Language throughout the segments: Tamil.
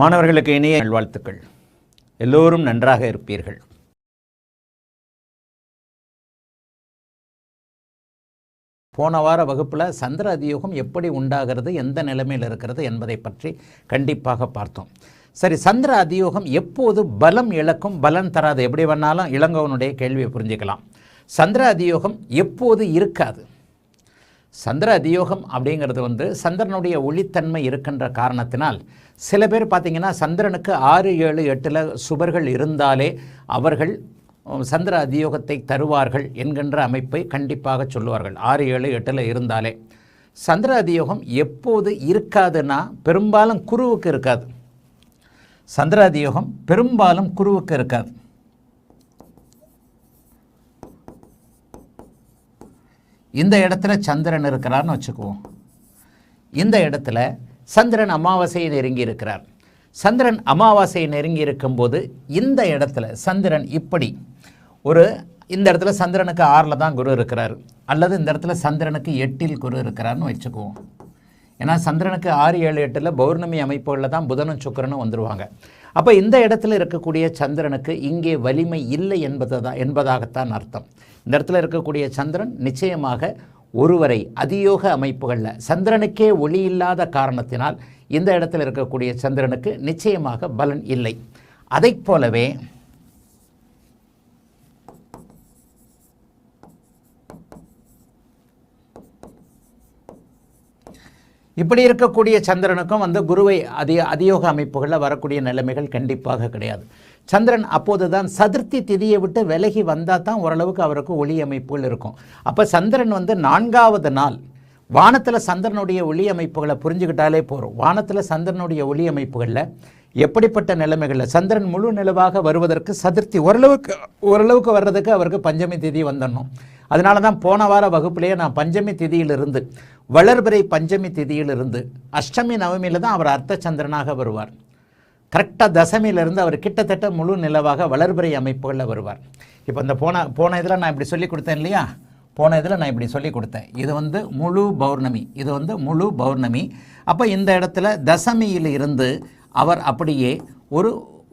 மாணவர்களுக்கு இனிய நல்வாழ்த்துக்கள். எல்லோரும் நன்றாக இருப்பீர்கள். போன வார வகுப்பில் சந்திர அதியோகம் எப்படி உண்டாகிறது, எந்த நிலைமையில் இருக்கிறது என்பதை பற்றி கண்டிப்பாக பார்த்தோம். சரி, சந்திர அதியோகம் எப்போது பலம் இழக்கும், பலன் தராது, எப்படி வேணாலும் இளங்கவனுடைய கேள்வியை புரிஞ்சுக்கலாம். சந்திர அதியோகம் எப்போது இருக்காது? சந்திர அதியோகம் அப்படிங்கிறது சந்திரனுடைய ஒளித்தன்மை இருக்கின்ற காரணத்தினால் சில பேர் பார்த்திங்கன்னா சந்திரனுக்கு 6, 7, 8 சுபர்கள் இருந்தாலே அவர்கள் சந்திர அதியோகத்தை தருவார்கள் என்கின்ற அமைப்பை கண்டிப்பாக சொல்லுவார்கள். 6, 7, 8 இருந்தாலே. சந்திர அதியோகம் எப்போது இருக்காதுன்னா பெரும்பாலும் குருவுக்கு இருக்காது. சந்திர அதியோகம் பெரும்பாலும் குருவுக்கு இருக்காது. இந்த இடத்துல சந்திரன் இருக்கிறார்னு வச்சுக்குவோம். இந்த இடத்துல சந்திரன் அமாவாசையை நெருங்கி இருக்கிறார். சந்திரன் அமாவாசையை நெருங்கி இருக்கும்போது இந்த இடத்துல சந்திரன் இப்படி இந்த இடத்துல சந்திரனுக்கு 6 தான் குரு இருக்கிறார், அல்லது இந்த இடத்துல சந்திரனுக்கு 8 குரு இருக்கிறார்னு வச்சுக்குவோம். ஏன்னா சந்திரனுக்கு 6, 7, 8 பௌர்ணமி அமைப்புகளில் தான் புதனும் சுக்கிரனும் வந்துடுவாங்க. அப்போ இந்த இடத்துல இருக்கக்கூடிய சந்திரனுக்கு இங்கே வலிமை இல்லை என்பதாகத்தான் அர்த்தம். இந்த இடத்துல இருக்கக்கூடிய சந்திரன் நிச்சயமாக ஒருவரை அதியோக அமைப்புகளில் சந்திரனுக்கே ஒளி இல்லாத காரணத்தினால் இந்த இடத்துல இருக்கக்கூடிய சந்திரனுக்கு நிச்சயமாக பலன் இல்லை. அதைப் போலவே இப்படி இருக்கக்கூடிய சந்திரனுக்கும் குருவை அதியோக அமைப்புகளில் வரக்கூடிய நிலைமைகள் கண்டிப்பாக கிடையாது. சந்திரன் அப்போது தான் சதுர்த்தி திதியை விட்டு விலகி வந்தால் தான் ஓரளவுக்கு அவருக்கு ஒளி அமைப்புகள் இருக்கும். அப்போ சந்திரன் 4வது நாள் வானத்தில் சந்திரனுடைய ஒளி அமைப்புகளை புரிஞ்சுக்கிட்டாலே போகிறோம். வானத்தில் சந்திரனுடைய ஒளி அமைப்புகளில் எப்படிப்பட்ட நிலைமைகளில் சந்திரன் முழு நிலவாக வருவதற்கு சதுர்த்தி ஓரளவுக்கு வர்றதுக்கு அவருக்கு பஞ்சமி திதி வந்துடணும். அதனால தான் போன வார வகுப்பிலேயே நான் பஞ்சமி திதியிலிருந்து வளர்பிறை பஞ்சமி திதியிலிருந்து அஷ்டமி நவமியில் தான் அவர் அர்த்த சந்திரனாக வருவார். கரெக்டாக தசமியிலிருந்து அவர் கிட்டத்தட்ட முழு நிலவாக வளர்பிறை அமைப்புகளில் வருவார். இப்போ இந்த போன இதில் நான் இப்படி சொல்லி கொடுத்தேன் இல்லையா, இது முழு பௌர்ணமி, இது முழு பௌர்ணமி. அப்போ இந்த இடத்துல தசமியில் இருந்து அவர் அப்படியே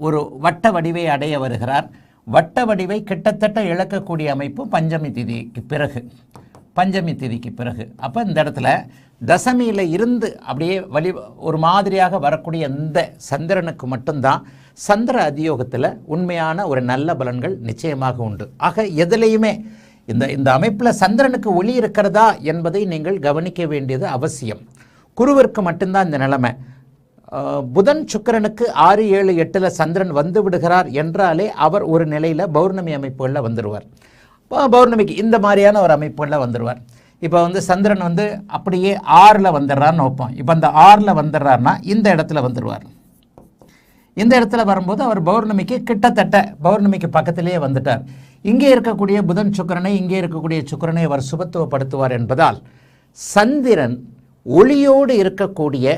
ஒரு வட்ட வடிவை அடைய வருகிறார். வட்ட வடிவை கிட்டத்தட்ட இழக்கக்கூடிய அமைப்பு பஞ்சமி திதிக்கு பிறகு. அப்போ இந்த இடத்துல தசமியில் இருந்து அப்படியே ஒரு மாதிரியாக வரக்கூடிய இந்த சந்திரனுக்கு மட்டும்தான் சந்திர அதியோகத்தில் உண்மையான ஒரு நல்ல பலன்கள் நிச்சயமாக உண்டு. ஆக எதுலேயுமே இந்த அமைப்பில் சந்திரனுக்கு ஒளி இருக்கிறதா என்பதை நீங்கள் கவனிக்க வேண்டியது அவசியம். குருவிற்கு மட்டும்தான் இந்த நிலைமை. புதன் சுக்கிரனுக்கு 6, 7, 8 சந்திரன் வந்து விடுகிறார் என்றாலே அவர் ஒரு நிலையில் பௌர்ணமி அமைப்புகளில் வந்துடுவார். பௌர்ணமிக்கு இந்த மாதிரியான ஒரு அமைப்புகளில் வந்துடுவார். இப்போ சந்திரன் அப்படியே 6 வந்துடுறாருன்னு வைப்போம். இப்போ அந்த 6 வந்துடுறாருன்னா இந்த இடத்துல வந்துடுவார். இந்த இடத்துல வரும்போது அவர் பௌர்ணமிக்கு கிட்டத்தட்ட பௌர்ணமிக்கு பக்கத்திலேயே வந்துட்டார். இங்கே இருக்கக்கூடிய புதன் சுக்கிரனை, இங்கே இருக்கக்கூடிய சுக்கிரனை அவர் சுபத்துவப்படுத்துவார் என்பதால் சந்திரன் ஒளியோடு இருக்கக்கூடிய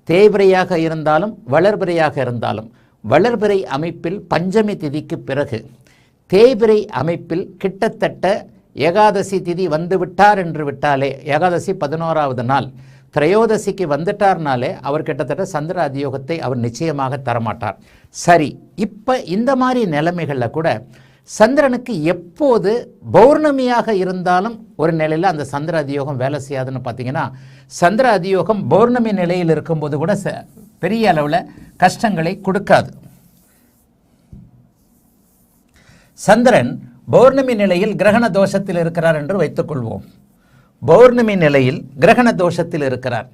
தேய்பிரையாக இருந்தாலும் வளர்பிறையாக இருந்தாலும் வளர்பிறை அமைப்பில் பஞ்சமி திதிக்கு பிறகு தேய்பிரை அமைப்பில் கிட்டத்தட்ட ஏகாதசி திதி வந்துவிட்டார் என்று விட்டாலே, ஏகாதசி 11வது நாள் திரையோதசிக்கு வந்துட்டார்னாலே அவர் கிட்டத்தட்ட சந்திர அதியோகத்தை அவர் நிச்சயமாக தரமாட்டார். சரி, இப்போ இந்த மாதிரி நிலைமைகளில் கூட சந்திரனுக்கு எப்போது பௌர்ணமியாக இருந்தாலும் ஒரு நிலையில் அந்த சந்திர அதியோகம் வேலை செய்யாதுன்னு பார்த்தீங்கன்னா, சந்திர அதியோகம் பௌர்ணமி நிலையில் இருக்கும்போது கூட பெரிய அளவில் கஷ்டங்களை கொடுக்காது. சந்திரன் பௌர்ணமி நிலையில் கிரகண தோஷத்தில் இருக்கிறார் என்று வைத்துக்கொள்வோம். பௌர்ணமி நிலையில் கிரகண தோஷத்தில் இருக்கிறார்.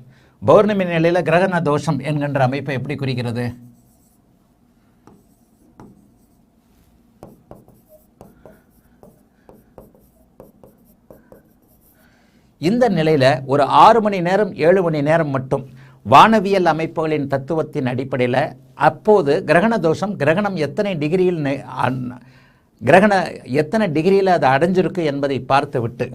பௌர்ணமி நிலையில் கிரகண தோஷம் என்கின்ற அமைப்பை எப்படி குறிக்கிறது? இந்த நிலையில் ஒரு 6 மணி நேரம் 7 மணி நேரம் மட்டும் வானவியல் அமைப்புகளின் தத்துவத்தின் அடிப்படையில் அப்போது கிரகண தோஷம், கிரகணம் எத்தனை டிகிரியில் அது அடைஞ்சிருக்கு என்பதை பார்த்துவிட்டு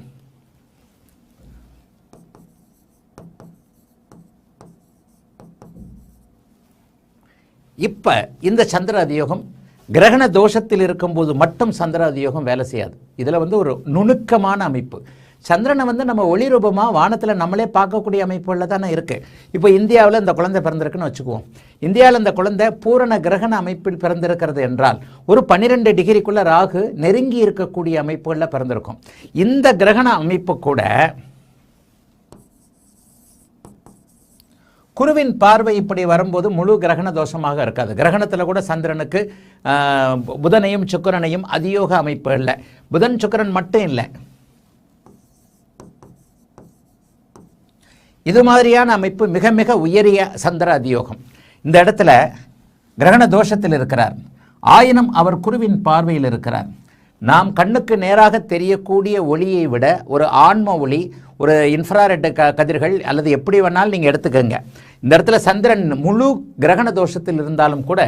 இப்போ இந்த சந்திர அதியோகம் கிரகண தோஷத்தில் இருக்கும்போது மட்டும் சந்திர அதியோகம் வேலை செய்யாது. இதில் ஒரு நுணுக்கமான அமைப்பு. சந்திரனை வந்து நம்ம ஒளி ரூபமாக வானத்தில் நம்மளே பார்க்கக்கூடிய அமைப்புகளில் தானே இருக்குது. இப்போ இந்தியாவில் இந்த குழந்தை பிறந்திருக்குன்னு வச்சுக்குவோம். இந்தியாவில் இந்த குழந்தை பூரண கிரகண அமைப்பில் பிறந்திருக்கிறது என்றால் ஒரு 12 டிகிரிக்குள்ளே ராகு நெருங்கி இருக்கக்கூடிய அமைப்புகளில் பிறந்திருக்கும். இந்த கிரகண அமைப்பு கூட குருவின் பார்வை இப்படி வரும்போது முழு கிரகண தோஷமாக இருக்காது. கிரகணத்தில் கூட சந்திரனுக்கு புதனையும் சுக்கிரனையும் அதியோக அமைப்பு இல்லை. புதன் சுக்கிரன் மட்டும் இல்லை, இது மாதிரியான அமைப்பு மிக மிக உயரிய சந்திர அதியோகம். இந்த இடத்துல கிரகண தோஷத்தில் இருக்கிறார். ஆயினும் அவர் குருவின் பார்வையில் இருக்கிறார். நாம் கண்ணுக்கு நேராக தெரியக்கூடிய ஒளியை விட ஒரு ஆன்ம ஒளி, ஒரு இன்ஃப்ராரெட் கதிர்கள் அல்லது எப்படி வேணாலும் நீங்கள் எடுத்துக்கோங்க. இந்த இடத்துல சந்திரன் முழு கிரகண தோஷத்தில் இருந்தாலும் கூட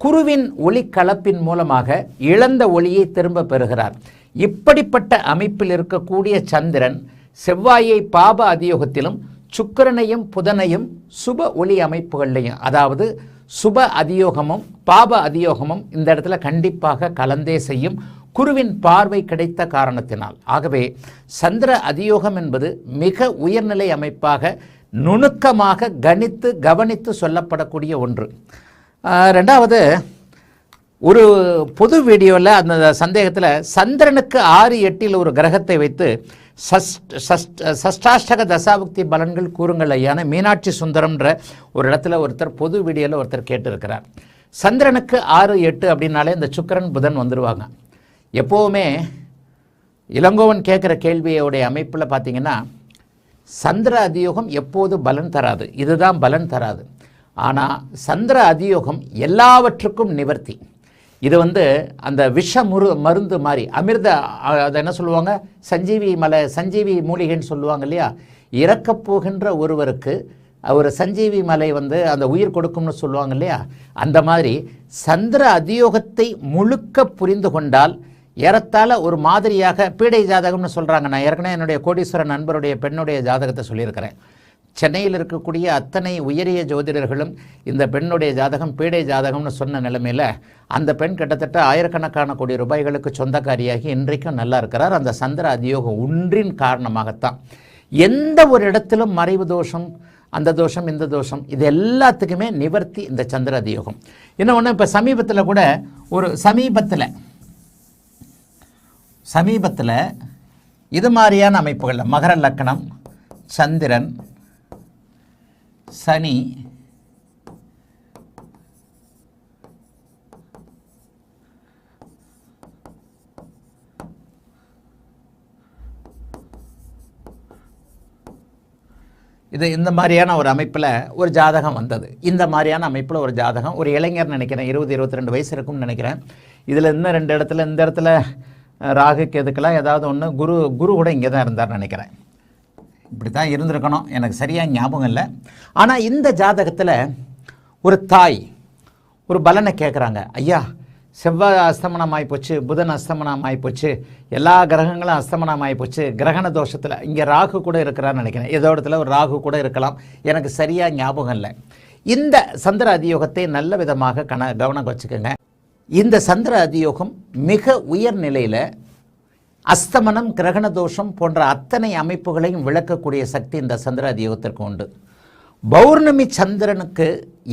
குருவின் ஒளி கலப்பின் மூலமாக இழந்த ஒளியை திரும்ப பெறுகிறார். இப்படிப்பட்ட அமைப்பில் இருக்கக்கூடிய சந்திரன் செவ்வாயை பாப அதியோகத்திலும் சுக்கிரனையும் புதனையும் சுப ஒளி அமைப்புகள்லையும், அதாவது சுப அதியோகமும் பாப அதியோகமும் இந்த இடத்துல கண்டிப்பாக கலந்தே செய்யும் குருவின் பார்வை கிடைத்த காரணத்தினால். ஆகவே சந்திர அதியோகம் என்பது மிக உயர்நிலை அமைப்பாக நுணுக்கமாக கவனித்து சொல்லப்படக்கூடிய ஒன்று. ரெண்டாவது, ஒரு பொது வீடியோவில் அந்த சந்தேகத்தில் சந்திரனுக்கு 6, 8 ஒரு கிரகத்தை வைத்து சஷ்டாஷ்டக தசாபுக்தி பலன்கள் கூறுங்கள் ஐயான மீனாட்சி சுந்தரம்ன்ற ஒரு இடத்துல ஒருத்தர் பொது வீடியோவில் ஒருத்தர் கேட்டிருக்கிறார். சந்திரனுக்கு 6, 8 அப்படின்னாலே இந்த சுக்கிரன் புதன் வந்துடுவாங்க. எப்போவுமே இளங்கோவன் கேட்குற கேள்வியோடைய அமைப்பில் பார்த்தீங்கன்னா சந்திர அதியோகம் எப்போது பலன் தராது, இதுதான் பலன் தராது. ஆனால் சந்திர அதியோகம் எல்லாவற்றுக்கும் நிவர்த்தி. இது வந்து அந்த மருந்து மாதிரி அமிர்த, அதை என்ன சொல்லுவாங்க, சஞ்சீவி மூலிகைன்னு சொல்லுவாங்க இல்லையா. இறக்கப் போகின்ற ஒருவருக்கு ஒரு சஞ்சீவி மலை வந்து அந்த உயிர் கொடுக்கும்னு சொல்லுவாங்க இல்லையா. அந்த மாதிரி சந்திர அதியோகத்தை முழுக்க புரிந்து கொண்டால் ஏறத்தாழ ஒரு மாதிரியாக பீடை ஜாதகம்னு சொல்கிறாங்க. நான் ஏற்கனவே என்னுடைய கோடீஸ்வரன் நண்பருடைய பெண்ணுடைய ஜாதகத்தை சொல்லியிருக்கிறேன். சென்னையில் இருக்கக்கூடிய அத்தனை உயரிய ஜோதிடர்களும் இந்த பெண்ணுடைய ஜாதகம் பீடை ஜாதகம்னு சொன்ன நிலைமையில் அந்த பெண் கிட்டத்தட்ட ஆயிரக்கணக்கான கோடி ரூபாய்களுக்கு சொந்தக்காரியாகி இன்றைக்கும் நல்லா இருக்கிறார். அந்த சந்திர அதியோகம் ஒன்றின் காரணமாகத்தான். எந்த ஒரு இடத்திலும் மறைவு தோஷம், அந்த தோஷம், இந்த தோஷம், இது எல்லாத்துக்குமே நிவர்த்தி இந்த சந்திர அதியோகம். இன்னொன்று, இப்போ சமீபத்தில் கூட ஒரு சமீபத்தில் இது மாதிரியான அமைப்புகளில் மகர லக்னம், சந்திரன், சனி, இது இந்த மாதிரியான ஒரு அமைப்பில் ஒரு ஜாதகம் வந்தது. இந்த மாதிரியான அமைப்பில் ஒரு ஜாதகம், ஒரு இளைஞர் நினைக்கிறேன், 20-22 வயசு இருக்கும்னு நினைக்கிறேன். இதில் இன்னும் 2 இடத்துல, இந்த இடத்துல ராகு கேதுக்கெல்லாம் ஏதாவது ஒன்று, குரு கூட இங்கே தான் இருந்தார்னு நினைக்கிறேன். இப்படி தான் இருந்திருக்கணும், எனக்கு சரியாக ஞாபகம் இல்லை. ஆனால் இந்த ஜாதகத்தில் ஒரு தாய் ஒரு பலனை கேட்குறாங்க. ஐயா, செவ்வாய் அஸ்தமனம் ஆகிப்போச்சு, புதன் அஸ்தமனம் ஆகிப்போச்சு, எல்லா கிரகங்களும் அஸ்தமனம் ஆகிப்போச்சு, கிரகண தோஷத்தில் இங்கே ராகு கூட இருக்கிறான்னு நினைக்கிறேன். ஏதோ இடத்துல ஒரு ராகு கூட இருக்கலாம், எனக்கு சரியாக ஞாபகம் இல்லை. இந்த சந்திர அதியோகத்தை நல்ல விதமாக கவனம் வச்சுக்கோங்க. இந்த சந்திர அதியோகம் மிக உயர் நிலையில் அஸ்தமனம், கிரகண தோஷம் போன்ற அத்தனை அமைப்புகளையும் விளக்கக்கூடிய சக்தி இந்த சந்திர அதியோகத்திற்கு உண்டு. பௌர்ணமி சந்திரனுக்கு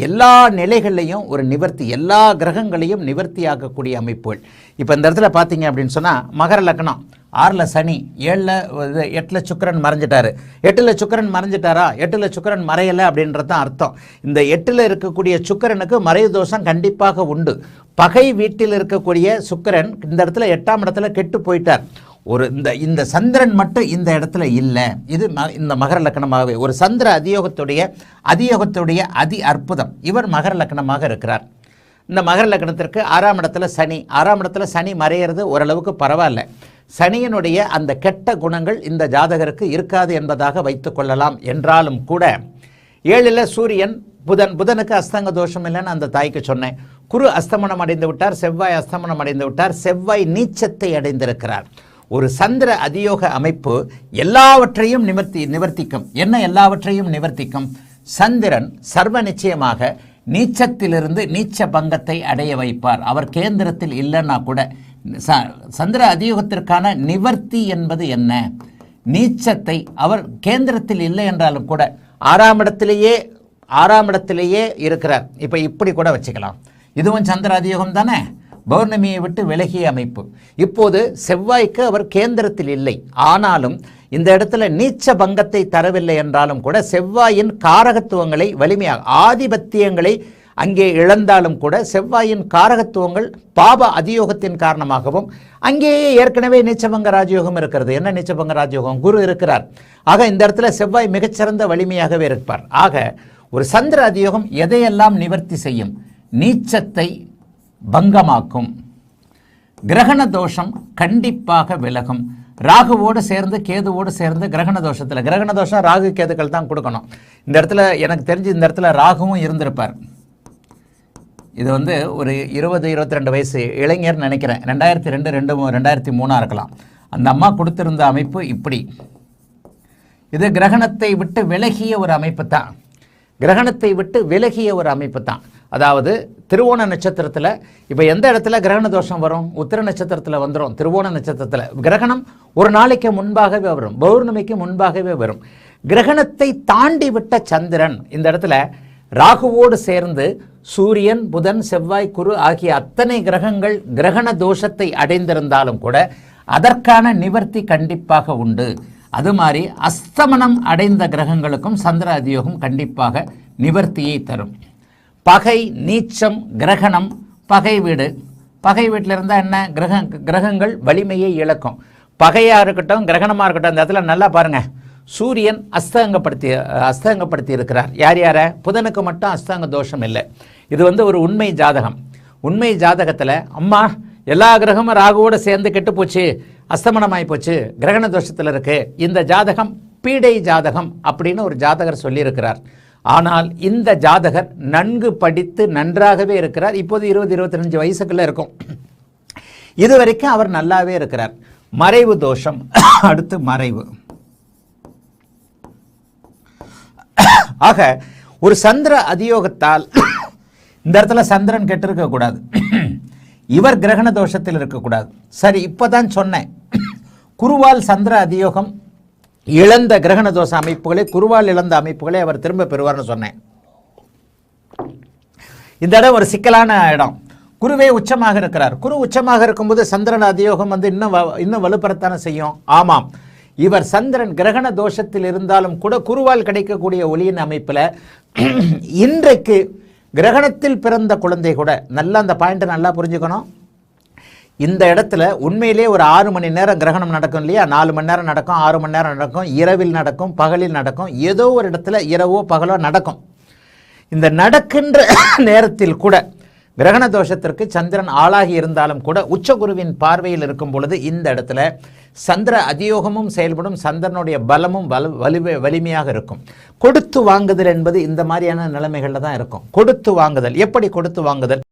எல்லா நிலைகளையும் ஒரு நிவர்த்தி, எல்லா கிரகங்களையும் நிவர்த்தி ஆகக்கூடிய அமைப்புகள். இப்போ இந்த இடத்துல பார்த்தீங்க அப்படின்னு சொன்னால் மகர லக்னம், 6ல் சனி, 8ல் சுக்கிரன் மறைஞ்சிட்டாரு. 8ல் சுக்கிரன் மறைஞ்சிட்டாரா, 8ல் சுக்கிரன் மறையலை அப்படின்றது தான் அர்த்தம். இந்த 8ல் இருக்கக்கூடிய சுக்கிரனுக்கு மறைவு தோஷம் கண்டிப்பாக உண்டு. பகை வீட்டில் இருக்கக்கூடிய சுக்கிரன் இந்த இடத்துல 8ஆம் இடத்துல கெட்டு போயிட்டார். இந்த சந்திரன் மட்டும் இந்த இடத்துல இல்லை. இது இந்த மகர லக்னமாகவே ஒரு சந்திர அதியோகத்துடைய அதி அற்புதம். இவர் மகர லக்னமாக இருக்கிறார். இந்த மகர லக்னத்திற்கு 6ஆம் இடத்துல சனி, 6ஆம் இடத்துல சனி மறையிறது ஓரளவுக்கு பரவாயில்ல. சனியினுடைய அந்த கெட்ட குணங்கள் இந்த ஜாதகருக்கு இருக்காது என்பதாக வைத்து கொள்ளலாம். என்றாலும் கூட 7ல் சூரியன், புதனுக்கு அஸ்தங்க தோஷம் இல்லைன்னு அந்த தாய்க்கு சொன்னேன். குரு அஸ்தமனம் அடைந்து விட்டார், செவ்வாய் அஸ்தமனம் அடைந்து விட்டார், செவ்வாய் நீச்சத்தை அடைந்திருக்கிறார். ஒரு சந்திர அதியோக அமைப்பு எல்லாவற்றையும் நிவர்த்திக்கும். என்ன எல்லாவற்றையும் நிவர்த்திக்கும்? சந்திரன் சர்வ நிச்சயமாக நீச்சத்திலிருந்து நீச்ச பங்கத்தை அடைய வைப்பார். அவர் கேந்திரத்தில் இல்லைன்னா கூட சந்திர அதியோகத்திற்கான நிவர்த்தி என்பது என்ன? நீச்சத்தை அவர் கேந்திரத்தில் இல்லை என்றாலும் கூட ஆறாம் இடத்திலேயே இருக்கிறார். இப்போ இப்படி கூட வச்சுக்கலாம். இதுவும் சந்திர அதியோகம் தானே, பௌர்ணமியை விட்டு விலகிய அமைப்பு. இப்போது செவ்வாய்க்கு அவர் கேந்திரத்தில் இல்லை, ஆனாலும் இந்த இடத்துல நீச்ச பங்கத்தை தரவில்லை என்றாலும் கூட செவ்வாயின் காரகத்துவங்களை வலிமையாக ஆதிபத்தியங்களை அங்கே இழந்தாலும் கூட செவ்வாயின் காரகத்துவங்கள் பாப அதியோகத்தின் காரணமாகவும் அங்கேயே ஏற்கனவே நீச்சபங்க ராஜயோகம் இருக்கிறது. என்ன நீச்சபங்க ராஜயோகம்? குரு இருக்கிறார். ஆக இந்த இடத்துல செவ்வாய் மிகச்சிறந்த வலிமையாகவே இருப்பார். ஆக ஒரு சந்திர அதியோகம் எதையெல்லாம் நிவர்த்தி செய்யும்? நீச்சத்தை பங்கமாக்கும், கிரகண தோஷம் கண்டிப்பாக விலகும். ராகுவோடு சேர்ந்து கேதுவோடு சேர்ந்து கிரகண தோஷம் ராகு கேதுக்கள் தான் கொடுக்கணும். இந்த இடத்துல எனக்கு தெரிஞ்சு இந்த இடத்துல ராகுவும் இருந்திருப்பார். இது வந்து ஒரு 20-22 வயசு இளைஞர் நினைக்கிறேன், 2002-2003 இருக்கலாம். அந்த அம்மா கொடுத்திருந்த அமைப்பு இப்படி. இது கிரகணத்தை விட்டு விலகிய ஒரு அமைப்பு தான். அதாவது திருவோண நட்சத்திரத்தில் இப்போ எந்த இடத்துல கிரகண தோஷம் வரும்? உத்திர நட்சத்திரத்தில் வந்துடும். திருவோண நட்சத்திரத்தில் கிரகணம் ஒரு நாளைக்கு முன்பாகவே வரும், பௌர்ணமிக்கு முன்பாகவே வரும். கிரகணத்தை தாண்டி விட்ட சந்திரன் இந்த இடத்துல ராகுவோடு சேர்ந்து சூரியன், புதன், செவ்வாய், குரு ஆகிய அத்தனை கிரகங்கள் கிரகண தோஷத்தை அடைந்திருந்தாலும் கூட அதற்கான நிவர்த்தி கண்டிப்பாக உண்டு. அது மாதிரி அஸ்தமனம் அடைந்த கிரகங்களுக்கும் சந்திர அதியோகம் கண்டிப்பாக நிவர்த்தியை தரும். பகை, நீச்சம், கிரகணம், பகை வீட்டில் இருந்தால் என்ன? கிரகங்கள் வலிமையை இழக்கும். பகையாக இருக்கட்டும், கிரகணமாக இருக்கட்டும், அந்த இடத்துல நல்லா பாருங்கள். சூரியன் அஸ்தங்கப்படுத்தி இருக்கிறார். யாரை? புதனுக்கு மட்டும் அஸ்தங்க தோஷம் இல்லை. இது வந்து ஒரு உண்மை ஜாதகம். உண்மை ஜாதகத்தில் அம்மா எல்லா கிரகமும் ராகுவோடு சேர்ந்து கெட்டு போச்சு, அஸ்தமனமாகி போச்சு, கிரகண தோஷத்தில் இருக்குது, இந்த ஜாதகம் பீடை ஜாதகம் அப்படின்னு ஒரு ஜாதகர் சொல்லியிருக்கிறார். ஆனால் இந்த ஜாதகர் நன்கு படித்து நன்றாகவே இருக்கிறார். இப்போது 20-25 வயசுக்குள்ள இருக்கும். இதுவரைக்கும் அவர் நல்லாவே இருக்கிறார். மறைவு தோஷம், அடுத்து மறைவு. ஆக ஒரு சந்திர அதியோகத்தால் இந்த இடத்துல சந்திரன் கெட்டிருக்க கூடாது, இவர் கிரகண தோஷத்தில் இருக்கக்கூடாது. சரி, இப்போதான் சொன்னேன், குருவால் சந்திர அதியோகம் இழந்த கிரகண தோஷ அமைப்புகளை, குருவால் இழந்த அமைப்புகளை அவர் திரும்ப பெறுவார்னு சொன்னேன். இந்த இடம் ஒரு சிக்கலான இடம். குருவே உச்சமாக இருக்கிறார். குரு உச்சமாக இருக்கும்போது சந்திரன் அதியோகம் வந்து இன்னும் வலுப்பெறத்தானே செய்யும். ஆமாம், இவர் சந்திரன் கிரகண தோஷத்தில் இருந்தாலும் கூட குருவால் கிடைக்கக்கூடிய ஒளியின் அமைப்பில் இன்றைக்கு கிரகணத்தில் பிறந்த குழந்தை கூட, நல்லா அந்த பாயிண்ட்டை நல்லா புரிஞ்சுக்கணும். இந்த இடத்துல உண்மையிலே ஒரு 6 மணி நேரம் கிரகணம் நடக்கும் இல்லையா? 4 மணி நேரம் நடக்கும், 6 மணி நேரம் நடக்கும், இரவில் நடக்கும், பகலில் நடக்கும், ஏதோ ஒரு இடத்துல இரவோ பகலோ நடக்கும். இந்த நடக்கின்ற நேரத்தில் கூட கிரகண தோஷத்திற்கு சந்திரன் ஆளாகி இருந்தாலும் கூட உச்சகுருவின் பார்வையில் இருக்கும் பொழுது இந்த இடத்துல சந்திர அதியோகமும் செயல்படும், சந்திரனுடைய பலமும் வலிமையாக இருக்கும். கொடுத்து வாங்குதல் என்பது இந்த மாதிரியான நிலைமைகளில் தான் இருக்கும். கொடுத்து வாங்குதல். எப்படி கொடுத்து வாங்குதல்?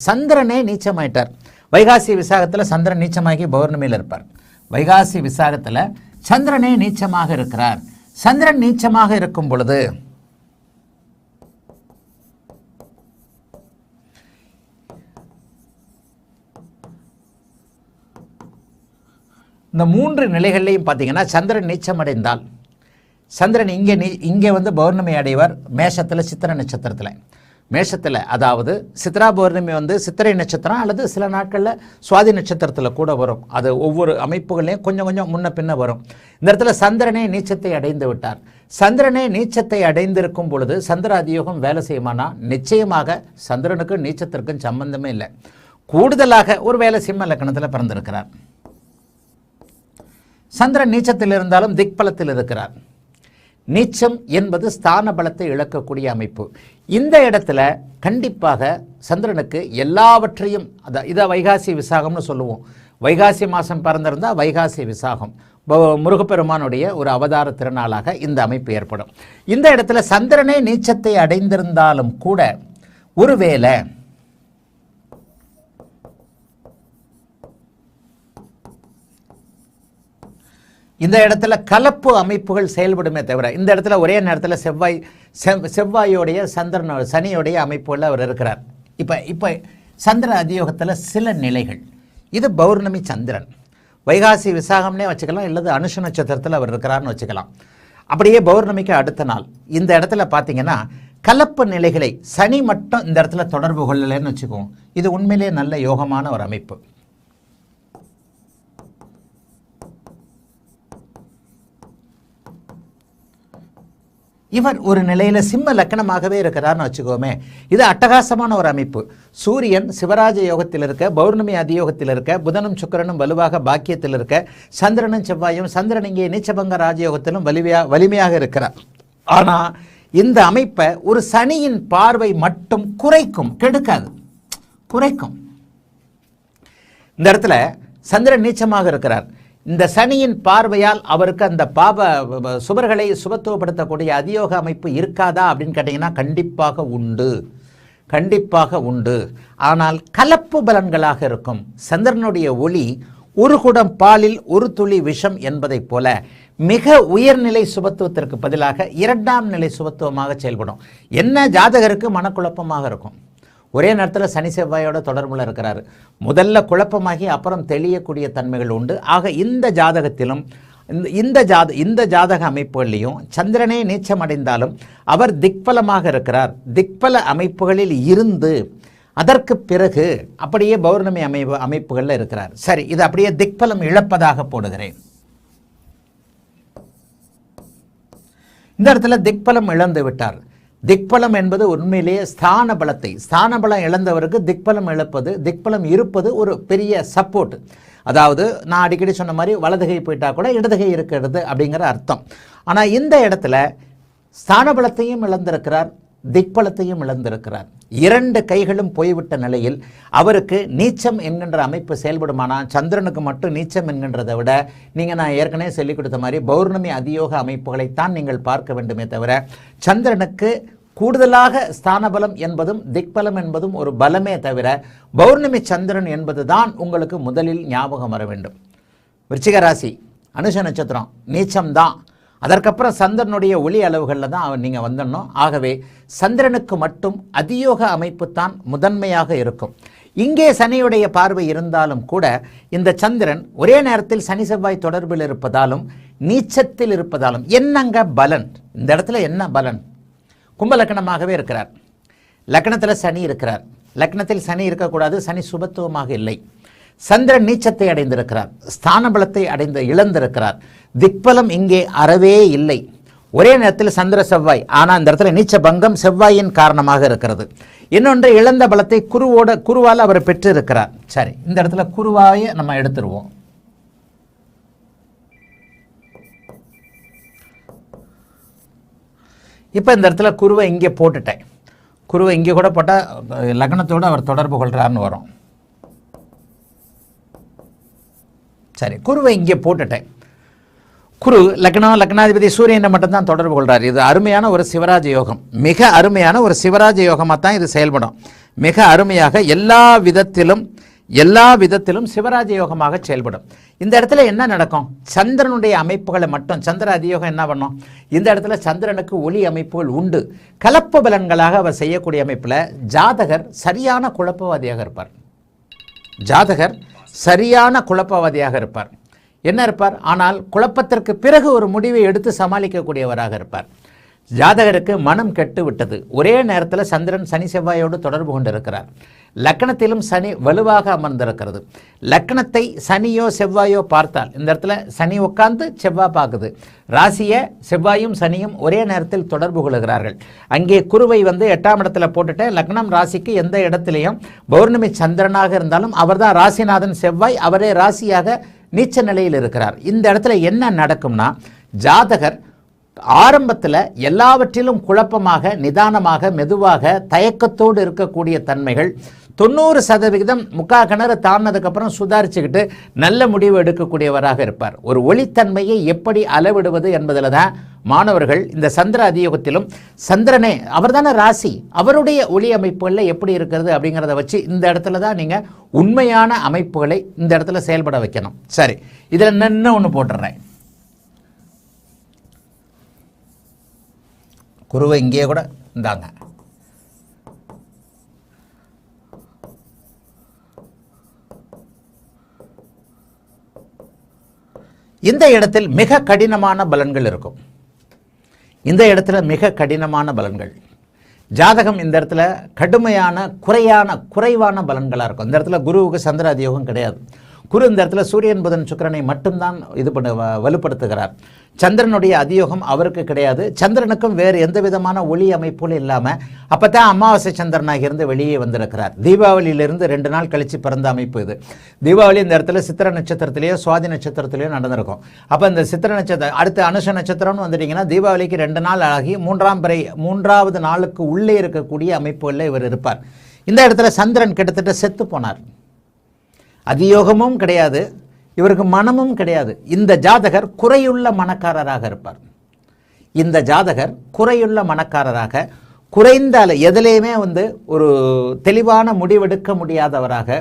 சந்திரனே நீச்சமாயிட்டார். வைகாசி விசாகத்தில் சந்திரன் நீச்சமாகி பௌர்ணமியில் இருப்பார். வைகாசி விசாகத்தில் சந்திரனே நீச்சமாக இருக்கிறார். சந்திரன் நீச்சமாக இருக்கும் பொழுது இந்த 3 நிலைகள்லையும் பார்த்தீங்கன்னா சந்திரன் நீச்சமடைந்தால் சந்திரன் இங்கே வந்து பௌர்ணமி அடைவார். மேஷத்தில் சித்திரை நட்சத்திரத்தில், மேஷத்தில் அதாவது சித்ரா பௌர்ணமி வந்து சித்திரை நட்சத்திரம் அல்லது சில நாட்களில் சுவாதி நட்சத்திரத்தில் கூட வரும். அது ஒவ்வொரு அமைப்புகளையும் கொஞ்சம் கொஞ்சம் முன்ன பின்ன வரும். இந்த இடத்துல சந்திரனே நீச்சத்தை அடைந்து விட்டார். சந்திரனே நீச்சத்தை அடைந்திருக்கும் பொழுது சந்திர அதியோகம் வேலை செய்யுமானா? நிச்சயமாக சந்திரனுக்கும் நீச்சத்திற்கும் சம்பந்தமே இல்லை. கூடுதலாக ஒரு வேலை சிம்ம லக்னத்தில் பிறந்திருக்கிறார். சந்திரன் நீச்சத்தில் இருந்தாலும் திக்பலத்தில் இருக்கிறார். நீச்சம் என்பது ஸ்தான பலத்தை இழக்கக்கூடிய அமைப்பு. இந்த இடத்துல கண்டிப்பாக சந்திரனுக்கு எல்லாவற்றையும் இதை வைகாசி விசாகம்னு சொல்லுவோம். வைகாசி மாதம் பிறந்திருந்தால் வைகாசி விசாகம் முருகப்பெருமானுடைய ஒரு அவதார திருநாளாக இந்த அமைப்பு ஏற்படும். இந்த இடத்துல சந்திரனே நீச்சத்தை அடைந்திருந்தாலும் கூட ஒருவேளை இந்த இடத்துல கலப்பு அமைப்புகள் செயல்படுமே தவிர, இந்த இடத்துல ஒரே நேரத்தில் செவ்வாயோடைய சனியோடைய அமைப்புகளில் அவர் இருக்கிறார். இப்போ சந்திர அதியோகத்தில் சில நிலைகள், இது பௌர்ணமி சந்திரன். வைகாசி விசாகம்னே வச்சுக்கலாம், இல்லது அனுஷ நட்சத்திரத்தில் அவர் இருக்கிறார்னு வச்சுக்கலாம். அப்படியே பௌர்ணமிக்கு அடுத்த நாள் இந்த இடத்துல பார்த்தீங்கன்னா கலப்பு நிலைகளை சனி மட்டும் இந்த இடத்துல தொடர்பு கொள்ளலைன்னு வச்சுக்குவோம். இது உண்மையிலே நல்ல யோகமான ஒரு அமைப்பு. இவர் ஒரு நிலையில் சிம்ம லக்கணமாகவே இருக்கிறார்னு வச்சுக்கோமே, இது அட்டகாசமான ஒரு அமைப்பு. சூரியன் சிவராஜ யோகத்தில் இருக்க, பௌர்ணமி அதியோகத்தில் இருக்க, புதனும் சுக்கிரனும் வலுவாக பாக்கியத்தில் இருக்க, சந்திரனும் செவ்வாயும், சந்திரன் இங்கே நீச்சபங்க ராஜயோகத்திலும் வலிமையாக இருக்கிறார். ஆனால் இந்த அமைப்பை ஒரு சனியின் பார்வை மட்டும் குறைக்கும், கெடுக்காது, குறைக்கும். இந்த இடத்துல சந்திரன் நீச்சமாக இருக்கிறார். இந்த சனியின் பார்வையால் அவருக்கு அந்த பாப சுவர்களை சுபத்துவப்படுத்தக்கூடிய அதியோக அமைப்பு இருக்காதா அப்படின்னு கேட்டிங்கன்னா கண்டிப்பாக உண்டு, கண்டிப்பாக உண்டு. ஆனால் கலப்பு பலன்களாக இருக்கும். சந்திரனுடைய ஒளி ஒரு குடம் பாலில் ஒரு துளி விஷம் என்பதைப் போல மிக உயர்நிலை சுபத்துவத்திற்கு பதிலாக இரண்டாம் நிலை சுபத்துவமாக செயல்படும். என்ன ஜாதகருக்கு மனக்குழப்பமாக இருக்கும். ஒரே நேரத்தில் சனி செவ்வாயோட தொடர்பில் இருக்கிறாரு. முதல்ல குழப்பமாகி அப்புறம் தெளியக்கூடிய தன்மைகள் உண்டு. ஆக இந்த ஜாதகத்திலும் இந்த ஜாதக அமைப்புகளிலையும் சந்திரனே நீச்சம் அடைந்தாலும் அவர் திக்பலமாக இருக்கிறார். திக்பல அமைப்புகளில் இருந்து அதற்கு பிறகு அப்படியே பௌர்ணமி அமைப்புகளில் இருக்கிறார். சரி, இது அப்படியே திக்பலம் இழப்பதாக போடுகிறேன். இந்த இடத்துல திக்பலம் இழந்து விட்டார். திக்பலம் என்பது உண்மையிலேயே ஸ்தான பலம் இழந்தவருக்கு திக்பலம் இழப்பது, திக்பலம் இருப்பது ஒரு பெரிய சப்போர்ட். அதாவது நான் அடிக்கடி சொன்ன மாதிரி வலதுகை போயிட்டா கூட இடதுகை இருக்கிறது அப்படிங்கிற அர்த்தம். ஆனால் இந்த இடத்துல ஸ்தான பலத்தையும் இழந்திருக்கிறார், திக்பலத்தையும் இழந்திருக்கிறார். இரண்டு கைகளும் போய்விட்ட நிலையில் அவருக்கு நீச்சம் என்கின்ற அமைப்பு செயல்படுமானால் சந்திரனுக்கு மட்டும் நீச்சம் என்கின்றதை விட நீங்கள் நான் ஏற்கனவே சொல்லிக் கொடுத்த மாதிரி பௌர்ணமி அதியோக அமைப்புகளைத்தான் நீங்கள் பார்க்க வேண்டுமே தவிர சந்திரனுக்கு கூடுதலாக ஸ்தான பலம் என்பதும் திக்பலம் என்பதும் ஒரு பலமே தவிர பௌர்ணமி சந்திரன் என்பது தான் உங்களுக்கு முதலில் ஞாபகம் வர வேண்டும். விருச்சிக ராசி அனுஷ நட்சத்திரம் நீச்சம்தான். அதற்கப்புறம் சந்திரனுடைய ஒளி அளவுகளில் தான் நீங்கள் வந்துடணும். ஆகவே சந்திரனுக்கு மட்டும் அதியோக அமைப்பு தான் முதன்மையாக இருக்கும். இங்கே சனியுடைய பார்வை இருந்தாலும் கூட இந்த சந்திரன் ஒரே நேரத்தில் சனி செவ்வாய் தொடர்பில் இருப்பதாலும் நீச்சத்தில் இருப்பதாலும் என்னங்க பலன்? இந்த இடத்துல என்ன பலன்? கும்ப லக்கணமாகவே இருக்கிறார். லக்கணத்தில் சனி இருக்கிறார். லக்கணத்தில் சனி இருக்கக்கூடாது, சனி சுபத்துவமாக இல்லை. சந்திரன் நீச்சத்தை அடைந்திருக்கிறார், ஸ்தான பலத்தை இழந்திருக்கிறார். திக்பலம் இங்கே அறவே இல்லை. ஒரே நேரத்தில் சந்திர செவ்வாய், ஆனால் இந்த இடத்துல நீச்ச பங்கம் செவ்வாயின் காரணமாக இருக்கிறது. இன்னொன்று இழந்த பலத்தை குருவால் அவர் பெற்று இருக்கிறார். சரி, இந்த இடத்துல குருவாயை நம்ம எடுத்துருவோம். இப்போ இந்த இடத்துல குருவை இங்கே போட்டுட்டேன். குருவை இங்கே கூட போட்டால் லக்னத்தோடு அவர் தொடர்பு கொள்கிறார்னு வரும். சரி, குருவை இங்கே போட்டுட்டேன். குரு லக்னாதிபதி சூரியனை மட்டும்தான் தொடர்பு கொள்கிறார். இது அருமையான ஒரு சிவராஜ யோகம், மிக அருமையான ஒரு சிவராஜ யோகமாக தான் இது செயல்படும். மிக அருமையாக எல்லா விதத்திலும் சிவராஜ யோகமாக செயல்படும். இந்த இடத்துல என்ன நடக்கும்? சந்திரனுடைய அமைப்புகளை மட்டும், சந்திர அதியோகம் என்ன பண்ணும்? இந்த இடத்துல சந்திரனுக்கு ஒளி அமைப்புகள் உண்டு. கலப்பு பலன்களாக அவர் செய்யக்கூடிய அமைப்பில் ஜாதகர் சரியான குழப்பவாதியாக இருப்பார். என்ன இருப்பார்? ஆனால் குழப்பத்திற்கு பிறகு ஒரு முடிவை எடுத்து சமாளிக்கக்கூடியவராக இருப்பார். ஜாதகருக்கு மனம் கெட்டு விட்டது. ஒரே நேரத்தில் சந்திரன் சனி செவ்வாயோடு தொடர்பு கொண்டிருக்கிறார். லக்கணத்திலும் சனி வலுவாக அமர்ந்திருக்கிறது. லக்கணத்தை சனியோ செவ்வாயோ பார்த்தால் இந்த இடத்துல சனி உட்கார்ந்து செவ்வாய் பார்க்குது. ராசியை செவ்வாயும் சனியும் ஒரே நேரத்தில் தொடர்பு கொள்கிறார்கள். அங்கே குருவை 8ஆம் இடத்துல போட்டுட்டு லக்னம் ராசிக்கு எந்த இடத்துலையும் பௌர்ணமி சந்திரனாக இருந்தாலும் அவர்தான் ராசிநாதன் செவ்வாய், அவரே ராசியாக நீச்ச நிலையில் இருக்கிறார். இந்த இடத்துல என்ன நடக்கும்னா, ஜாதகர் ஆரம்பத்தில் எல்லாவற்றிலும் குழப்பமாக, நிதானமாக, மெதுவாக, தயக்கத்தோடு இருக்கக்கூடிய தன்மைகள் 90% முக்கா கிணறு தாண்டினதுக்கப்புறம் சுதாரிச்சுக்கிட்டு நல்ல முடிவு எடுக்கக்கூடியவராக இருப்பார். ஒரு ஒளித்தன்மையை எப்படி அளவிடுவது என்பதில் தான் மாணவர்கள் இந்த சந்திர அதியோகத்திலும் சந்திரனே அவர்தான ராசி, அவருடைய ஒளி அமைப்புகளில் எப்படி இருக்கிறது அப்படிங்கிறத வச்சு இந்த இடத்துல தான் நீங்கள் உண்மையான அமைப்புகளை இந்த இடத்துல செயல்பட வைக்கணும். சரி, இதில் இன்னும் ஒன்று போட்டுடுறேன். குருவை இங்கே கூட இந்தாங்க. இந்த இடத்தில் மிக கடினமான பலன்கள் இருக்கும். இந்த இடத்துல மிக கடினமான பலன்கள். ஜாதகம் இந்த இடத்துல கடுமையான குறைவான பலன்களாக இருக்கும். இந்த இடத்துல குருவுக்கு சந்திர அதியோகம் கிடையாது. குரு இந்த இடத்துல சூரியன் புதன் சுக்கிரனை மட்டும்தான் வலுப்படுத்துகிறார். சந்திரனுடைய அதியோகம் அவருக்கு கிடையாது. சந்திரனுக்கும் வேறு எந்த விதமான ஒளி அமைப்புகளும் இல்லாமல் அப்போ தான் அமாவாசை சந்திரனாக இருந்து வெளியே வந்திருக்கிறார். தீபாவளியிலிருந்து 2 நாள் கழித்து பிறந்த அமைப்பு இது. தீபாவளி இந்த இடத்துல சித்திர நட்சத்திரத்திலேயோ சுவாதி நட்சத்திரத்திலேயோ நடந்திருக்கும். அப்போ இந்த சித்திர நட்சத்திரம் அடுத்து அனுஷ நட்சத்திரம்னு வந்துட்டிங்கன்னா தீபாவளிக்கு 2 நாள் ஆகி 3வது நாளுக்கு உள்ளே இருக்கக்கூடிய அமைப்புகளில் இவர் இருப்பார். இந்த இடத்துல சந்திரன் கிட்டத்தட்ட செத்து போனார். அதியோகமும் கிடையாது, இவருக்கு மனமும் கிடையாது. இந்த ஜாதகர் குறையுள்ள மனக்காரராக இருப்பார். இந்த ஜாதகர் குறையுள்ள மனக்காரராக, குறைந்த எதிலேயுமே ஒரு தெளிவான முடிவெடுக்க முடியாதவராக,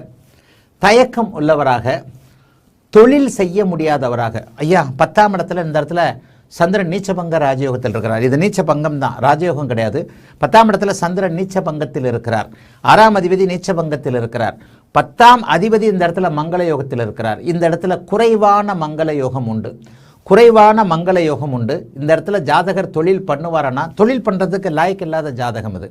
தயக்கம் உள்ளவராக, தொழில் செய்ய முடியாதவராக. ஐயா 10ஆம் இடத்துல இந்த இடத்துல சந்திரன் நீச்சபங்க ராஜயோகத்தில் இருக்கிறார். இது நீச்ச பங்கம் தான், ராஜயோகம் கிடையாது. 10ஆம் இடத்துல சந்திரன் நீச்ச பங்கத்தில் இருக்கிறார். 6ஆம் அதிபதி நீச்ச பங்கத்தில் இருக்கிறார். 10ஆம் அதிபதி இந்த இடத்துல மங்கள யோகத்தில் இருக்கிறார். இந்த இடத்துல குறைவான மங்கள யோகம் உண்டு. இந்த இடத்துல ஜாதகர் தொழில் பண்ணுவாரனா, தொழில் பண்ணுறதுக்கு லாய்க்கு இல்லாத ஜாதகம் இது.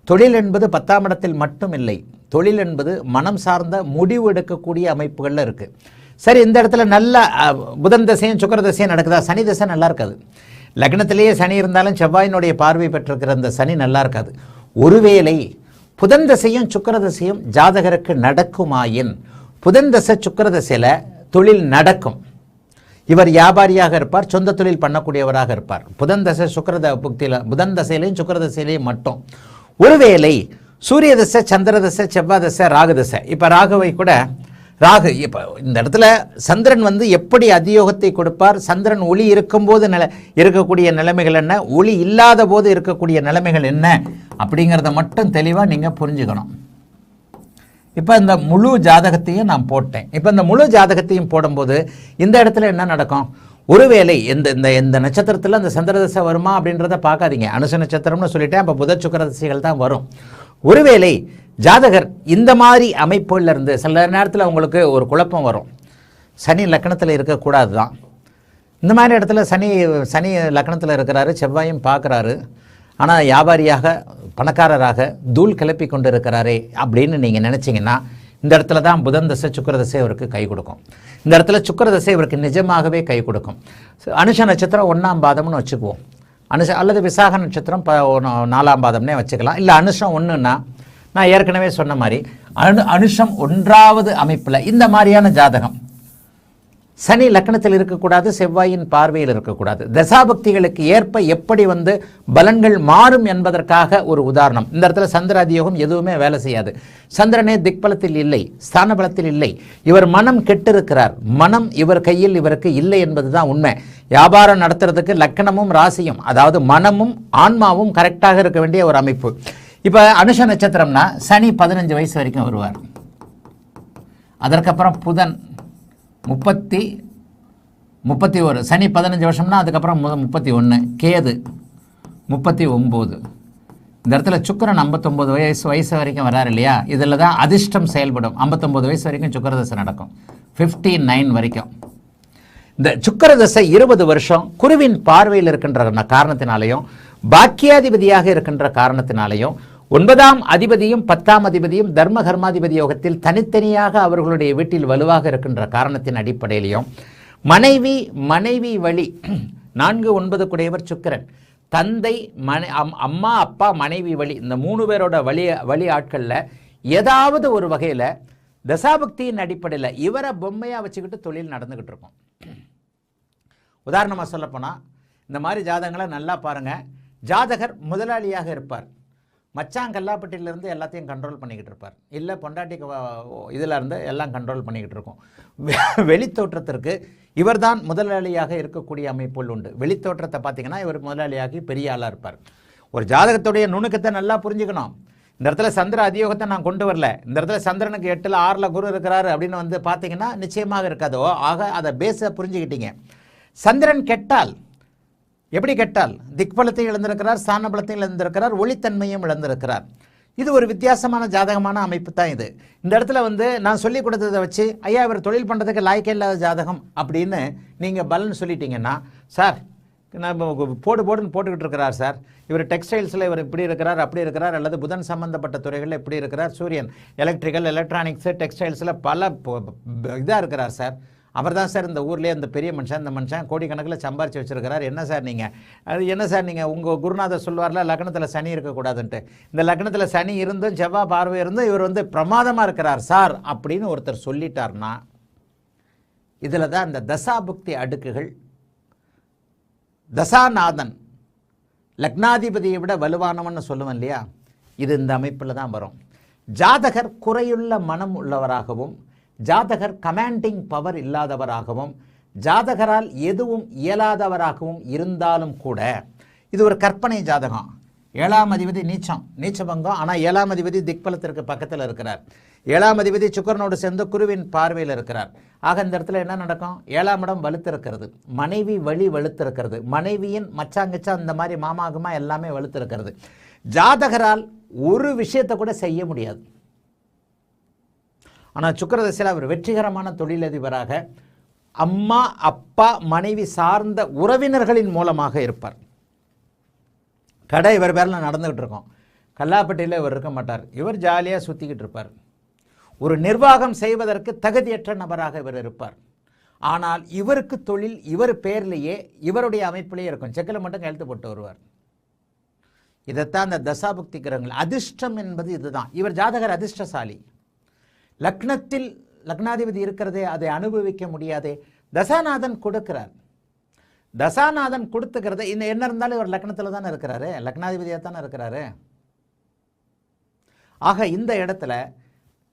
தொழில் என்பது 10ஆம் இடத்தில் மட்டும் இல்லை. தொழில் என்பது மனம் சார்ந்த முடிவு எடுக்கக்கூடிய அமைப்புகளில் இருக்குது. சரி, இந்த இடத்துல நல்ல புதன் தசையும் சுக்கிர தசையும் நடக்குதா? சனி தசை நல்லா இருக்காது. லக்னத்திலேயே சனி இருந்தாலும் செவ்வாயினுடைய பார்வை பெற்றிருக்கிற அந்த சனி நல்லா இருக்காது. ஒருவேளை புதன் தசையும் சுக்கிர தசையும் ஜாதகருக்கு நடக்குமாயின், புதன் தசை சுக்கிர தசையில் தொழில் நடக்கும். இவர் வியாபாரியாக இருப்பார், சொந்த தொழில் பண்ணக்கூடியவராக இருப்பார். புதன் தசை புதன் தசையிலையும் சுக்கிர தசையிலையும் மட்டும். ஒருவேளை சூரிய தசை, சந்திர தசை, செவ்வாய் தசை, ராகு தசை. இப்போ ராகுவை கூட இப்போ இந்த இடத்துல சந்திரன் எப்படி அதியோகத்தை கொடுப்பார், சந்திரன் ஒளி இருக்கும்போது இருக்கக்கூடிய நிலைமைகள் என்ன, ஒளி இல்லாத போது இருக்கக்கூடிய நிலைமைகள் என்ன அப்படிங்கிறத மட்டும் தெளிவாக நீங்கள் புரிஞ்சுக்கணும். இப்போ இந்த முழு ஜாதகத்தையும் நான் போட்டேன். இப்போ இந்த முழு ஜாதகத்தையும் போடும்போது இந்த இடத்துல என்ன நடக்கும்? ஒருவேளை இந்த நட்சத்திரத்தில் அந்த சந்திரதசை வருமா அப்படின்றத பார்க்காதீங்க. அனுச நட்சத்திரம்னு சொல்லிட்டேன். அப்போ புத சுக்கிர தசைகள் தான் வரும். ஒருவேளை ஜாதகர் இந்த மாதிரி அமைப்புகளில் இருந்து சில நேரத்தில் உங்களுக்கு ஒரு குழப்பம் வரும். சனி லக்னத்தில் இருக்கக்கூடாது தான். இந்த மாதிரி இடத்துல சனி லக்னத்தில் இருக்கிறாரு, செவ்வாயும் பார்க்குறாரு, ஆனால் வியாபாரியாக பணக்காரராக தூள் கிளப்பி கொண்டு இருக்கிறாரே அப்படின்னு நீங்கள் நினச்சிங்கன்னா இந்த இடத்துல தான் புதன் தசை சுக்கிர தசை அவருக்கு கை கொடுக்கும். இந்த இடத்துல சுக்கிர தசை இவருக்கு நிஜமாகவே கை கொடுக்கும். அனுஷ நட்சத்திரம் 1ஆம் பாதம்னு வச்சுக்குவோம். அல்லது விசாக நட்சத்திரம் 4ஆம் பாதம்னே வச்சுக்கலாம். இல்லை அனுஷம் 1ன்னா நான் ஏற்கனவே சொன்ன மாதிரி அனுஷம் 1வது அமைப்பில் இந்த மாதிரியான ஜாதகம் சனி லக்னத்தில் இருக்கக்கூடாது, செவ்வாயின் பார்வையில் இருக்கக்கூடாது. தசாபக்திகளுக்கு ஏற்ப எப்படி பலன்கள் மாறும் என்பதற்காக ஒரு உதாரணம். இந்த இடத்துல சந்திர அதியோகம் எதுவுமே வேலை செய்யாது. சந்திரனே திக்பலத்தில் இல்லை, ஸ்தான பலத்தில் இல்லை. இவர் மனம் கெட்டிருக்கிறார். மனம் இவர் கையில் இவருக்கு இல்லை என்பதுதான் உண்மை. வியாபாரம் நடத்துறதுக்கு லக்கணமும் ராசியும், அதாவது மனமும் ஆன்மாவும் கரெக்டாக இருக்க வேண்டிய ஒரு அமைப்பு. இப்போ அனுஷ நட்சத்திரம்னா சனி 15 வயசு வரைக்கும் வருவார். அதற்கப்புறம் புதன் 31, சனி 15 வருஷம்னா அதுக்கப்புறம் 31, கேது 39. இந்த இடத்துல சுக்கிரன் 59 வயசு வரைக்கும் வராரு இல்லையா? இதில் தான் அதிர்ஷ்டம் செயல்படும். 59 வயசு வரைக்கும் சுக்கிரதசை நடக்கும், 59 வரைக்கும். இந்த சுக்கிரதசை 20 வருஷம் குருவின் பார்வையில் இருக்கின்ற காரணத்தினாலையும் பாக்கியாதிபதியாக இருக்கின்ற காரணத்தினாலையும் 9ஆம் அதிபதியும் 10ஆம் அதிபதியும் தர்ம கர்மாதிபதி யோகத்தில் தனித்தனியாக அவர்களுடைய வீட்டில் வலுவாக இருக்கின்ற காரணத்தின் அடிப்படையிலையும் மனைவி வழி 4-9 குடையவர் சுக்கிரன், தந்தை அம்மா அப்பா மனைவி வழி, இந்த 3 பேரோட வழி ஆட்களில் ஏதாவது ஒரு வகையில் தசாபக்தியின் அடிப்படையில் இவரை பொம்மையாக வச்சுக்கிட்டு தொழில் நடந்துக்கிட்டு இருக்கும். உதாரணமாக சொல்லப்போனால் இந்த மாதிரி ஜாதகங்களை நல்லா பாருங்கள். ஜாதகர் முதலாளியாக இருப்பார். மச்சான் கல்லாப்பட்டியிலேருந்து எல்லாத்தையும் கண்ட்ரோல் பண்ணிக்கிட்டு இருப்பார். இல்லை பொண்டாட்டி இதில் இருந்து எல்லாம் கண்ட்ரோல் பண்ணிக்கிட்டு இருக்கும். வெளித்தோற்றத்திற்கு இவர் தான் முதலாளியாக இருக்கக்கூடிய அமைப்புகள் உண்டு. வெளித்தோற்றத்தை பார்த்தீங்கன்னா இவர் முதலாளியாகி பெரிய ஆளாக இருப்பார். ஒரு ஜாதகத்துடைய நுணுக்கத்தை நல்லா புரிஞ்சுக்கணும். இந்த இடத்துல சந்திர அதியோகத்தை நான் கொண்டு வரல. இந்த இடத்துல சந்திரனுக்கு 8ல் 6ல் குரு இருக்கிறாரு அப்படின்னு பார்த்தீங்கன்னா நிச்சயமாக இருக்காதோ. ஆக அதை பேஸை புரிஞ்சுக்கிட்டீங்க. சந்திரன் கெட்டால் எப்படி கெட்டால்? திக்பலத்தையும் இழந்திருக்கிறார், ஸ்தான பலத்தையும் இழந்திருக்கிறார், ஒளித்தன்மையும் இழந்திருக்கிறார். இது ஒரு வித்தியாசமான ஜாதகமான அமைப்பு தான் இது. இந்த இடத்துல வந்து நான் சொல்லி கொடுத்ததை வச்சு ஐயா இவர் தொழில் பண்ணுறதுக்கு லாய்க்கே இல்லாத ஜாதகம் அப்படின்னு நீங்கள் பலன் சொல்லிட்டீங்கன்னா, சார் நான் போடுன்னு போட்டுக்கிட்டு இருக்கிறார் சார், இவர் டெக்ஸ்டைல்ஸில் இவர் இப்படி இருக்கிறார் அப்படி இருக்கிறார், அல்லது புதன் சம்பந்தப்பட்ட துறைகளில் இப்படி இருக்கிறார், சூரியன் எலக்ட்ரிக்கல் எலக்ட்ரானிக்ஸு டெக்ஸ்டைல்ஸில் பல இதாக இருக்கிறார் சார், அவர் தான் சார் இந்த ஊர்லேயே இந்த பெரிய மனுஷன், இந்த மனுஷன் கோடிக்கணக்கில் சம்பாரித்து வச்சுருக்கிறார், என்ன சார் நீங்கள் அது என்ன சார் நீங்கள் உங்கள் குருநாதர் சொல்வார்ல லக்னத்தில் சனி இருக்கக்கூடாதுன்ட்டு, இந்த லக்னத்தில் சனி இருந்தும் செவ்வாய் பார்வை இருந்தும் இவர் வந்து பிரமாதமாக இருக்கிறார் சார் அப்படின்னு ஒருத்தர் சொல்லிட்டார்னா, இதில் தான் இந்த தசாபுக்தி அடுக்குகள் தசாநாதன் லக்னாதிபதியை விட வலுவானவன்னு சொல்லுவேன் இல்லையா, இது இந்த அமைப்பில் தான் வரும். ஜாதகர் குறையுள்ள மனம் உள்ளவராகவும், ஜாதகர் கமாண்டிங் பவர் இல்லாதவராகவும், ஜாதகரால் எதுவும் இயலாதவராகவும் இருந்தாலும் கூட இது ஒரு கற்பனை ஜாதகம். 7ஆம் அதிபதி நீச்சபங்கம், ஆனால் 7ஆம் அதிபதி திக்பலத்திற்கு பக்கத்தில் இருக்கிறார். 7ஆம் அதிபதி சுக்கரனோடு சேர்ந்து குருவின் பார்வையில் இருக்கிறார். ஆக இந்த இடத்துல என்ன நடக்கும்? 7ஆம் இடம் வலுத்திருக்கிறது, மனைவி வழி வலுத்திருக்கிறது, மனைவியின் மச்சாங்கச்சா இந்த மாதிரி மாமாகுமா எல்லாமே வலுத்திருக்கிறது. ஜாதகரால் ஒரு விஷயத்தை கூட செய்ய முடியாது. ஆனால் சுக்கிரதசையில் அவர் வெற்றிகரமான தொழிலதிபராக அம்மா அப்பா மனைவி சார்ந்த உறவினர்களின் மூலமாக இருப்பார். கடை இவர் பேரில் நடந்துகிட்டு இருக்கோம், கல்லாப்பட்டியில் இவர் இருக்க மாட்டார், இவர் ஜாலியாக சுற்றிக்கிட்டு இருப்பார். ஒரு நிர்வாகம் செய்வதற்கு தகுதியற்ற நபராக இவர் இருப்பார். ஆனால் இவருக்கு தொழில் இவர் பேர்லேயே இவருடைய அமைப்பிலேயே இருக்கும், செக்கில் மட்டும் கையெழுத்து போட்டு வருவார். இதைத்தான் அந்த தசாபுக்தி கிரகங்கள் அதிர்ஷ்டம் என்பது இதுதான். இவர் ஜாதகர் அதிர்ஷ்டசாலி. லக்னத்தில் லக்னாதிபதி இருக்கிறதே அதை அனுபவிக்க முடியாதே, தசாநாதன் கொடுக்கிறார். தசாநாதன் கொடுத்துக்கிறத இந்த என்ன இருந்தாலும் இவர் லக்னத்தில் தானே இருக்கிறாரு, லக்னாதிபதியாக தானே இருக்கிறாரு. ஆக இந்த இடத்துல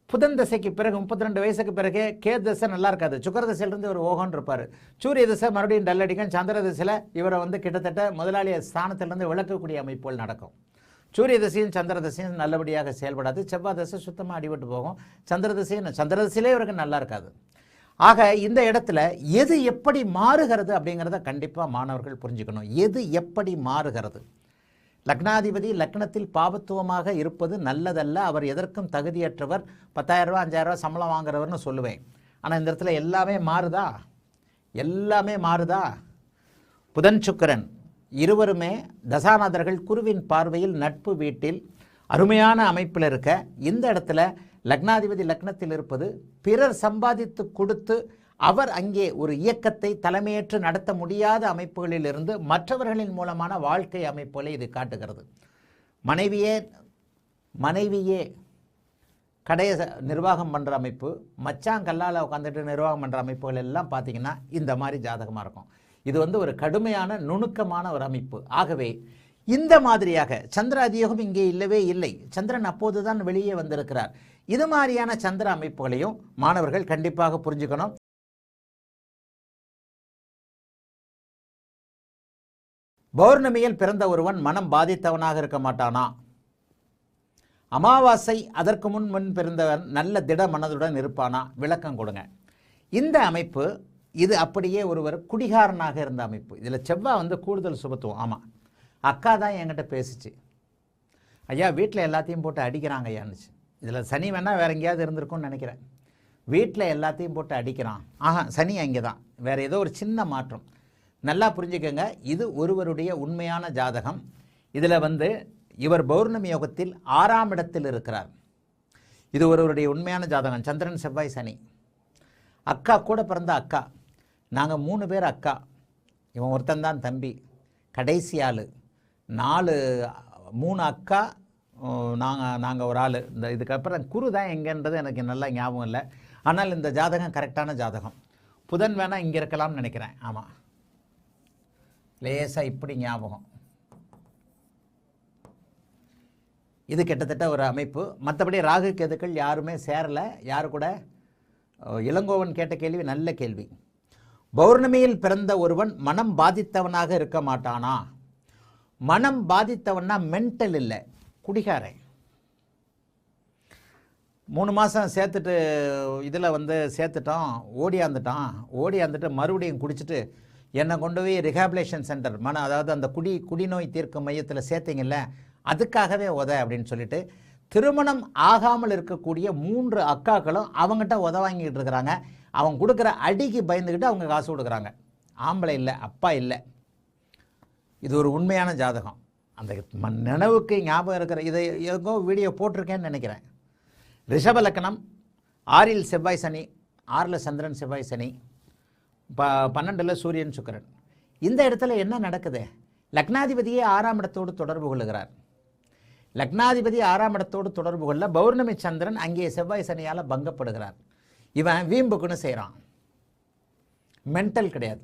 புதன் தசைக்கு பிறகு 32 வயசுக்கு பிறகு கே தசை நல்லா இருக்காது, சுக்கர தசையிலிருந்து ஒரு ஓகோன்னு இருப்பார். சூரிய தசை மறுபடியும் டல் அடிக்கும், சந்திர தசையில் இவரை வந்து கிட்டத்தட்ட முதலாளி ஸ்தானத்திலிருந்து விளக்கக்கூடிய அமைப்புகள் நடக்கும். சூரிய தசையும் சந்திர தசையும் நல்லபடியாக செயல்படாது, செவ்வாய் தசை சுத்தமாக அடிபட்டு போகும், சந்திர தசையிலே இவருக்கு நல்லா இருக்காது. ஆக இந்த இடத்துல எது எப்படி மாறுகிறது அப்படிங்கிறத கண்டிப்பாக மாணவர்கள் புரிஞ்சுக்கணும். எது எப்படி மாறுகிறது? லக்னாதிபதி லக்னத்தில் பாபத்துவமாக இருப்பது நல்லதல்ல, அவர் எதற்கும் தகுதியற்றவர், 10,000 ரூபா 5,000 ரூபா சம்பளம் வாங்குறவர்னு சொல்லுவேன். ஆனால் இந்த இடத்துல எல்லாமே மாறுதா? எல்லாமே மாறுதா? புதன் சுக்கிரன் இருவருமே தசாநாதர்கள் குருவின் பார்வையில் நட்பு வீட்டில் அருமையான அமைப்பில் இருக்க, இந்த இடத்துல லக்னாதிபதி லக்னத்தில் இருப்பது பிறர் சம்பாதித்து கொடுத்து அவர் அங்கே ஒரு இயக்கத்தை தலைமையேற்று நடத்த முடியாத அமைப்புகளில் இருந்து மற்றவர்களின் மூலமான வாழ்க்கை அமைப்புகளை இது காட்டுகிறது. மனைவியே கடையை நிர்வாகம் பண்ணுற அமைப்பு, மச்சாங்கல்லால் உட்காந்துட்டு நிர்வாகம் பண்ணுற அமைப்புகள் எல்லாம் பார்த்திங்கன்னா இந்த மாதிரி ஜாதகமாக இருக்கும். இது வந்து ஒரு கடுமையான நுணுக்கமான ஒரு அமைப்பு. ஆகவே இந்த மாதிரியாக சந்திர அதியோகம் இங்கே இல்லவே இல்லை, சந்திரன் அப்போது தான் வெளியே வந்திருக்கிறார். இது மாதிரியான சந்திர அமைப்புகளையும் மாணவர்கள் கண்டிப்பாக புரிஞ்சுக்கணும். பௌர்ணமியில் பிறந்த ஒருவன் மனம் பாதித்தவனாக இருக்க மாட்டானா? அமாவாசை அதற்கு முன் பிறந்தவன் நல்ல திட மனதுடன் இருப்பானா? விளக்கம் கொடுங்க. இந்த அமைப்பு இது அப்படியே ஒருவர் குடிகாரனாக இருந்த அமைப்பு. இதில் செவ்வாய் வந்து கூடுதல் சுபத்துவம். ஆமாம், அக்கா தான் என்கிட்ட பேசிச்சு, ஐயா வீட்டில் எல்லாத்தையும் போட்டு அடிக்கிறாங்க ஐயான்னுச்சு. இதில் சனி வேணால் வேறு எங்கேயாவது இருந்திருக்கும்னு நினைக்கிறேன். வீட்டில் எல்லாத்தையும் போட்டு அடிக்கிறான். சனி அங்கே தான், வேறு ஏதோ ஒரு சின்ன மாற்றம். நல்லா புரிஞ்சுக்கங்க, இது ஒருவருடைய உண்மையான ஜாதகம். இதில் வந்து இவர் பௌர்ணமி யோகத்தில் 6ஆம் இடத்தில் இருக்கிறார். இது ஒருவருடைய உண்மையான ஜாதகம். சந்திரன் செவ்வாய் சனி. அக்கா கூட பிறந்த அக்கா, நாங்கள் 3 பேர் அக்கா, இவன் ஒருத்தன் தான் தம்பி, கடைசி ஆள். 3 அக்கா, நாங்கள் ஒரு ஆள். இதுக்கப்புறம் குரு தான் எங்கன்றது எனக்கு நல்லா ஞாபகம் இல்லை. ஆனால் இந்த ஜாதகம் கரெக்டான ஜாதகம். புதன் வேணால் இங்கே இருக்கலாம்னு நினைக்கிறேன். ஆமாம், லேசாக இப்படி ஞாபகம். இது கிட்டத்தட்ட ஒரு அமைப்பு. மற்றபடி ராகு கேதுக்கள் யாருமே சேரலை. யாரு கூட? இளங்கோவன் கேட்ட கேள்வி நல்ல கேள்வி. பௌர்ணமியில் பிறந்த ஒருவன் மனம் பாதித்தவனாக இருக்க மாட்டானா? மனம் பாதித்தவன்னா மென்டல் இல்லை, குடிகாரன். 3 மாதம் சேர்த்துட்டு இதில் வந்து சேர்த்துட்டோம், ஓடியாந்துட்டு மறுபடியும் குடிச்சிட்டு என்னை கொண்டு போய் ரிஹாபிலேஷன் சென்டர் அதாவது அந்த குடிநோய் தீர்க்கும் மையத்தில் சேர்த்திங்கல்ல, அதுக்காகவே அப்படின்னு சொல்லிட்டு திருமணம் ஆகாமல் இருக்கக்கூடிய 3 அக்காக்களும் அவங்ககிட்ட உதவாங்கிட்டு இருக்கிறாங்க. அவங்க கொடுக்குற அடிக்கு பயந்துக்கிட்டு அவங்க காசு கொடுக்குறாங்க. ஆம்பளை இல்லை, அப்பா இல்லை. இது ஒரு உண்மையான ஜாதகம். அந்த நினைவுக்கு ஞாபகம் இருக்கிற இதை எங்கோ வீடியோ போட்டிருக்கேன்னு நினைக்கிறேன். ரிஷப லக்னம், 6இல் செவ்வாய் சனி, 6இல் சந்திரன் செவ்வாய் சனி, 12இல் சூரியன் சுக்கிரன். இந்த இடத்துல என்ன நடக்குது? லக்னாதிபதியே 6ஆம் இடத்தோடு தொடர்பு கொள்ளுகிறார். லக்னாதிபதி 6ஆம் இடத்தோடு தொடர்பு கொள்ள பௌர்ணமி சந்திரன் அங்கே செவ்வாய் சனியால் பங்கப்படுகிறார். இவன் வீம்புக்குன்னு செய்கிறான், மென்டல் கிடையாது.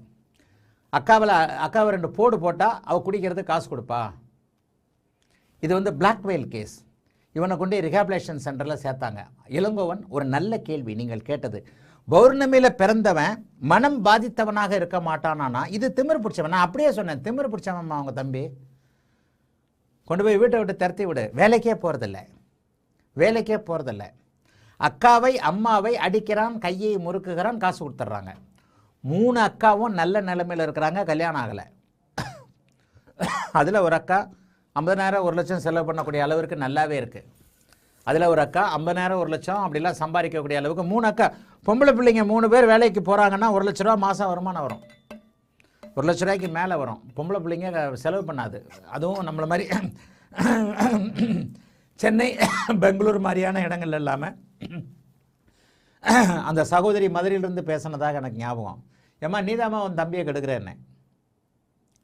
அக்காவை 2 போடு போட்டால் அவள் குடிக்கிறது காசு கொடுப்பா. இது வந்து பிளாக்மெயில் கேஸ். இவனை கொண்டு ரிஹாபிலேஷன் சென்டரில் சேர்த்தாங்க. இளங்கோவன், ஒரு நல்ல கேள்வி நீங்கள் கேட்டது. பௌர்ணமியில் பிறந்தவன் மனம் பாதித்தவனாக இருக்க மாட்டானா? இது திமிர் பிடிச்சவன். நான் அப்படியே சொன்னேன், திமிர் பிடிச்சவன் அவங்க தம்பி. கொண்டு போய் வீட்டை விட்டு திரட்டி விடு. வேலைக்கே போகிறதில்ல. அக்காவை அம்மாவை அடிக்கிறான், கையை முறுக்குகிறான், காசு கொடுத்துட்றாங்க. 3 அக்காவும் நல்ல நிலைமையில் இருக்கிறாங்க, கல்யாணம் ஆகலை. அதில் ஒரு அக்கா 50,000 1 லட்சம் செலவு பண்ணக்கூடிய அளவிற்கு நல்லாவே இருக்குது. அதில் ஒரு அக்கா 50,000 1 லட்சம் அப்படிலாம் சம்பாதிக்கக்கூடிய அளவுக்கு 3 அக்கா. பொம்பளை பிள்ளைங்க 3 பேர் வேலைக்கு போகிறாங்கன்னா 1 லட்ச ரூபா மாதம் வருமானம் வரும். 1 லட்ச ரூபாய்க்கு மேலே வரும். பொம்பளை பிள்ளைங்க செலவு பண்ணாது. அதுவும் நம்மளை மாதிரி சென்னை, பெங்களூர் மாதிரியான இடங்கள் இல்லாமல். அந்த சகோதரி மதுரையிலிருந்து பேசினதாக எனக்கு ஞாபகம். ஏம்மா நீதாம்மா உன் தம்பியை கெடுக்கிற, என்ன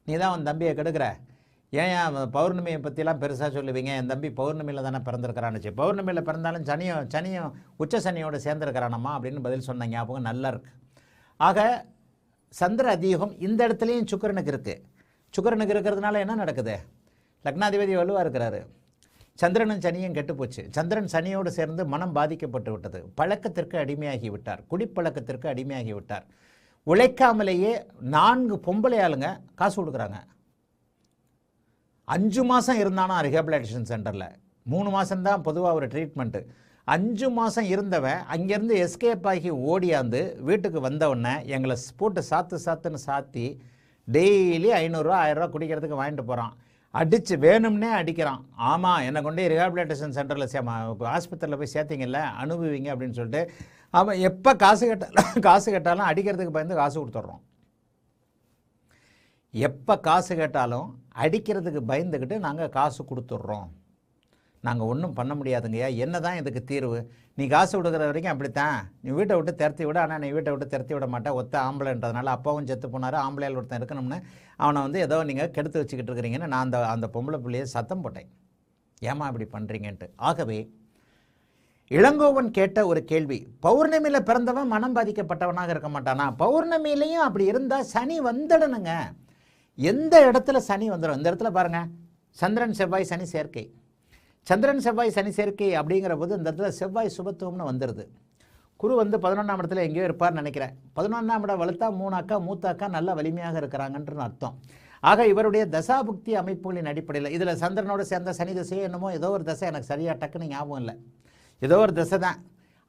நீ தான் உன் தம்பியை கெடுக்கிற, ஏன் பௌர்ணமியை பற்றிலாம் பெருசாக சொல்லுவீங்க? என் தம்பி பௌர்ணமியில் தானே பிறந்திருக்கிறான்னு. பௌர்ணமியில் பிறந்தாலும் சனியும் உச்ச சனியோடு சேர்ந்துருக்கிறானம்மா அப்படின்னு பதில் சொன்ன ஞாபகம் நல்லா இருக்கு. ஆக சந்திர அதியோகம் இந்த இடத்துலையும் சுக்கிரனுக்கு இருக்குது. சுக்கிரனுக்கு இருக்கிறதுனால என்ன நடக்குது? லக்னாதிபதி வலுவாக இருக்கிறாரு. சந்திரனும் சனியும் கெட்டுப்போச்சு. சந்திரன் சனியோடு சேர்ந்து மனம் பாதிக்கப்பட்டு விட்டது. பழக்கத்திற்கு அடிமையாகி விட்டார், குடிப்பழக்கத்திற்கு அடிமையாகி விட்டார். உழைக்காமலேயே 4 பொம்பளை ஆளுங்க காசு கொடுக்குறாங்க. 5 மாதம் இருந்தானா ரிஹாபிலேஷன் சென்டரில். 3 மாதம்தான் பொதுவாக ஒரு ட்ரீட்மெண்ட்டு. 5 மாதம் இருந்தவன் அங்கேருந்து எஸ்கேப் ஆகி ஓடியாந்து வீட்டுக்கு வந்தவுடனே எங்களை போட்டு சாத்துன்னு சாத்தி டெய்லி 500 ரூபா 1000 ரூபா குடிக்கிறதுக்கு வாங்கிட்டு போகிறான். அடித்து வேணும்னே அடிக்கிறான். ஆமாம், என்னை கொண்டு ரிஹாபிலேஷன் சென்டரில் ஆஸ்பத்திரியில் போய் சேர்த்திங்கல்ல, அனுபவிங்க அப்படின்னு சொல்லிட்டு அவன் எப்போ காசு கேட்டாலும் அடிக்கிறதுக்கு பயந்து காசு கொடுத்துட்றோம். எப்போ காசு கேட்டாலும் அடிக்கிறதுக்கு பயந்துக்கிட்டு நாங்கள் காசு கொடுத்துட்றோம். நாங்கள் ஒன்றும் பண்ண முடியாதுங்கய்யா. என்ன தான் இதுக்கு தீர்வு? நீ காசு கொடுக்குற வரைக்கும் அப்படித்தான். நீ வீட்டை விட்டு திரத்தி விட. ஆனால் நீ வீட்டை விட்டு திரத்தி விட மாட்டேன். ஒத்த ஆம்பளைன்றதுனால அப்பாவும் செத்து போனார். ஆம்பளையால் ஒருத்தன் இருக்கணும்னு அவனை வந்து ஏதோ நீங்கள் கெடுத்து வச்சுக்கிட்டு இருக்கிறீங்கன்னு நான் அந்த பொம்பளை பிள்ளையை சத்தம் போட்டேன், ஏமா இப்படி பண்ணுறீங்கன்ட்டு. ஆகவே இளங்கோவன் கேட்ட ஒரு கேள்வி, பௌர்ணமியில் பிறந்தவன் மனம் பாதிக்கப்பட்டவனாக இருக்க மாட்டானா? பௌர்ணமியிலையும் அப்படி இருந்தால் சனி வந்துடணுங்க. எந்த இடத்துல சனி வந்துடும்? இந்த இடத்துல பாருங்கள், சந்திரன் செவ்வாய் சனி சேர்க்கை. சந்திரன் செவ்வாய் சனி சேர்க்கை அப்படிங்கிற போது இந்த இடத்துல செவ்வாய் சுபத்துவம்னு வந்துடுது. குரு வந்து 11ஆம் இடத்துல எங்கேயோ இருப்பார்னு நினைக்கிறேன். 11ஆம் இடம் வலுத்தா 3 அக்கா மூத்த அக்கா நல்ல வலிமையாக இருக்கிறாங்கன்ற அர்த்தம். ஆக இவருடைய தசாபுக்தி அமைப்புகளின் அடிப்படையில் இதில் சந்திரனோடு சேர்ந்த சனி தசையோ என்னமோ ஏதோ ஒரு தசை, எனக்கு சரியாக டக்குன்னு ஞாபகம் இல்லை, ஏதோ ஒரு தசை தான்.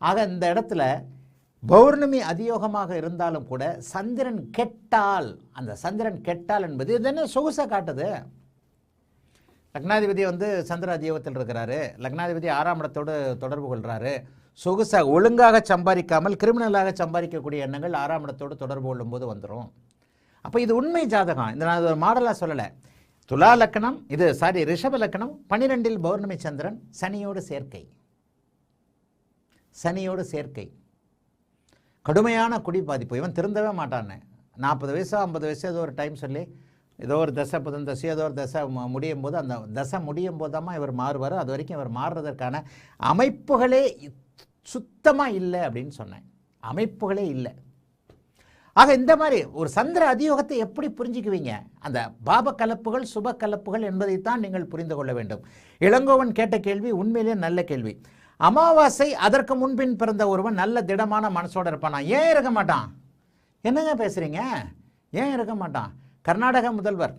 ஆக இந்த இடத்துல பௌர்ணமி அதியோகமாக இருந்தாலும் கூட சந்திரன் கெட்டால், அந்த சந்திரன் கெட்டால் என்பது இதென்ன சொகுசாக காட்டுது. லக்னாதிபதி வந்து சந்திர அதியோகத்தில் இருக்கிறாரு. லக்னாதிபதி 6ஆம் இடத்தோடு தொடர்பு கொள்கிறாரு. சொகுசாக ஒழுங்காக சம்பாதிக்காமல் கிரிமினலாக சம்பாதிக்கக்கூடிய எண்ணங்கள் 6ஆம் இடத்தோடு தொடர்பு கொள்ளும்போது வந்துடும். அப்போ இது உண்மை ஜாதகம். இந்த நான் ஒரு மாடலாக சொல்லலை. துலா லக்னம், ரிஷப லக்னம், 12இல் பௌர்ணமி சந்திரன், சனியோடு சேர்க்கை. கடுமையான குடி பாதிப்பு. இவன் திருந்தவே மாட்டான்னு 40 வயசோ 50 வயசோ ஏதோ ஒரு டைம் சொல்லி ஏதோ ஒரு தசை புதன் தசையோ ஏதோ ஒரு தசை முடியும் போது, அந்த தசை முடியும் போது தான் இவர் மாறுவார். அது வரைக்கும் இவர் மாறுறதற்கான அமைப்புகளே சுத்தமாக இல்லை அப்படின்னு சொன்னேன். அமைப்புகளே இல்லை. ஆக இந்த மாதிரி ஒரு சந்திர அதியோகத்தை எப்படி புரிஞ்சுக்குவீங்க? அந்த பாப கலப்புகள் சுப கலப்புகள் என்பதைத்தான் நீங்கள் புரிந்து கொள்ள வேண்டும். இளங்கோவன் கேட்ட கேள்வி உண்மையிலேயே நல்ல கேள்வி. அமாவாசை அதற்கு முன்பின் பிறந்த ஒருவன் நல்ல திடமான மனசோடு இருப்பானா? ஏன் இருக்க மாட்டான்? என்னங்க பேசுகிறீங்க? ஏன் இருக்க மாட்டான்? கர்நாடக முதல்வர்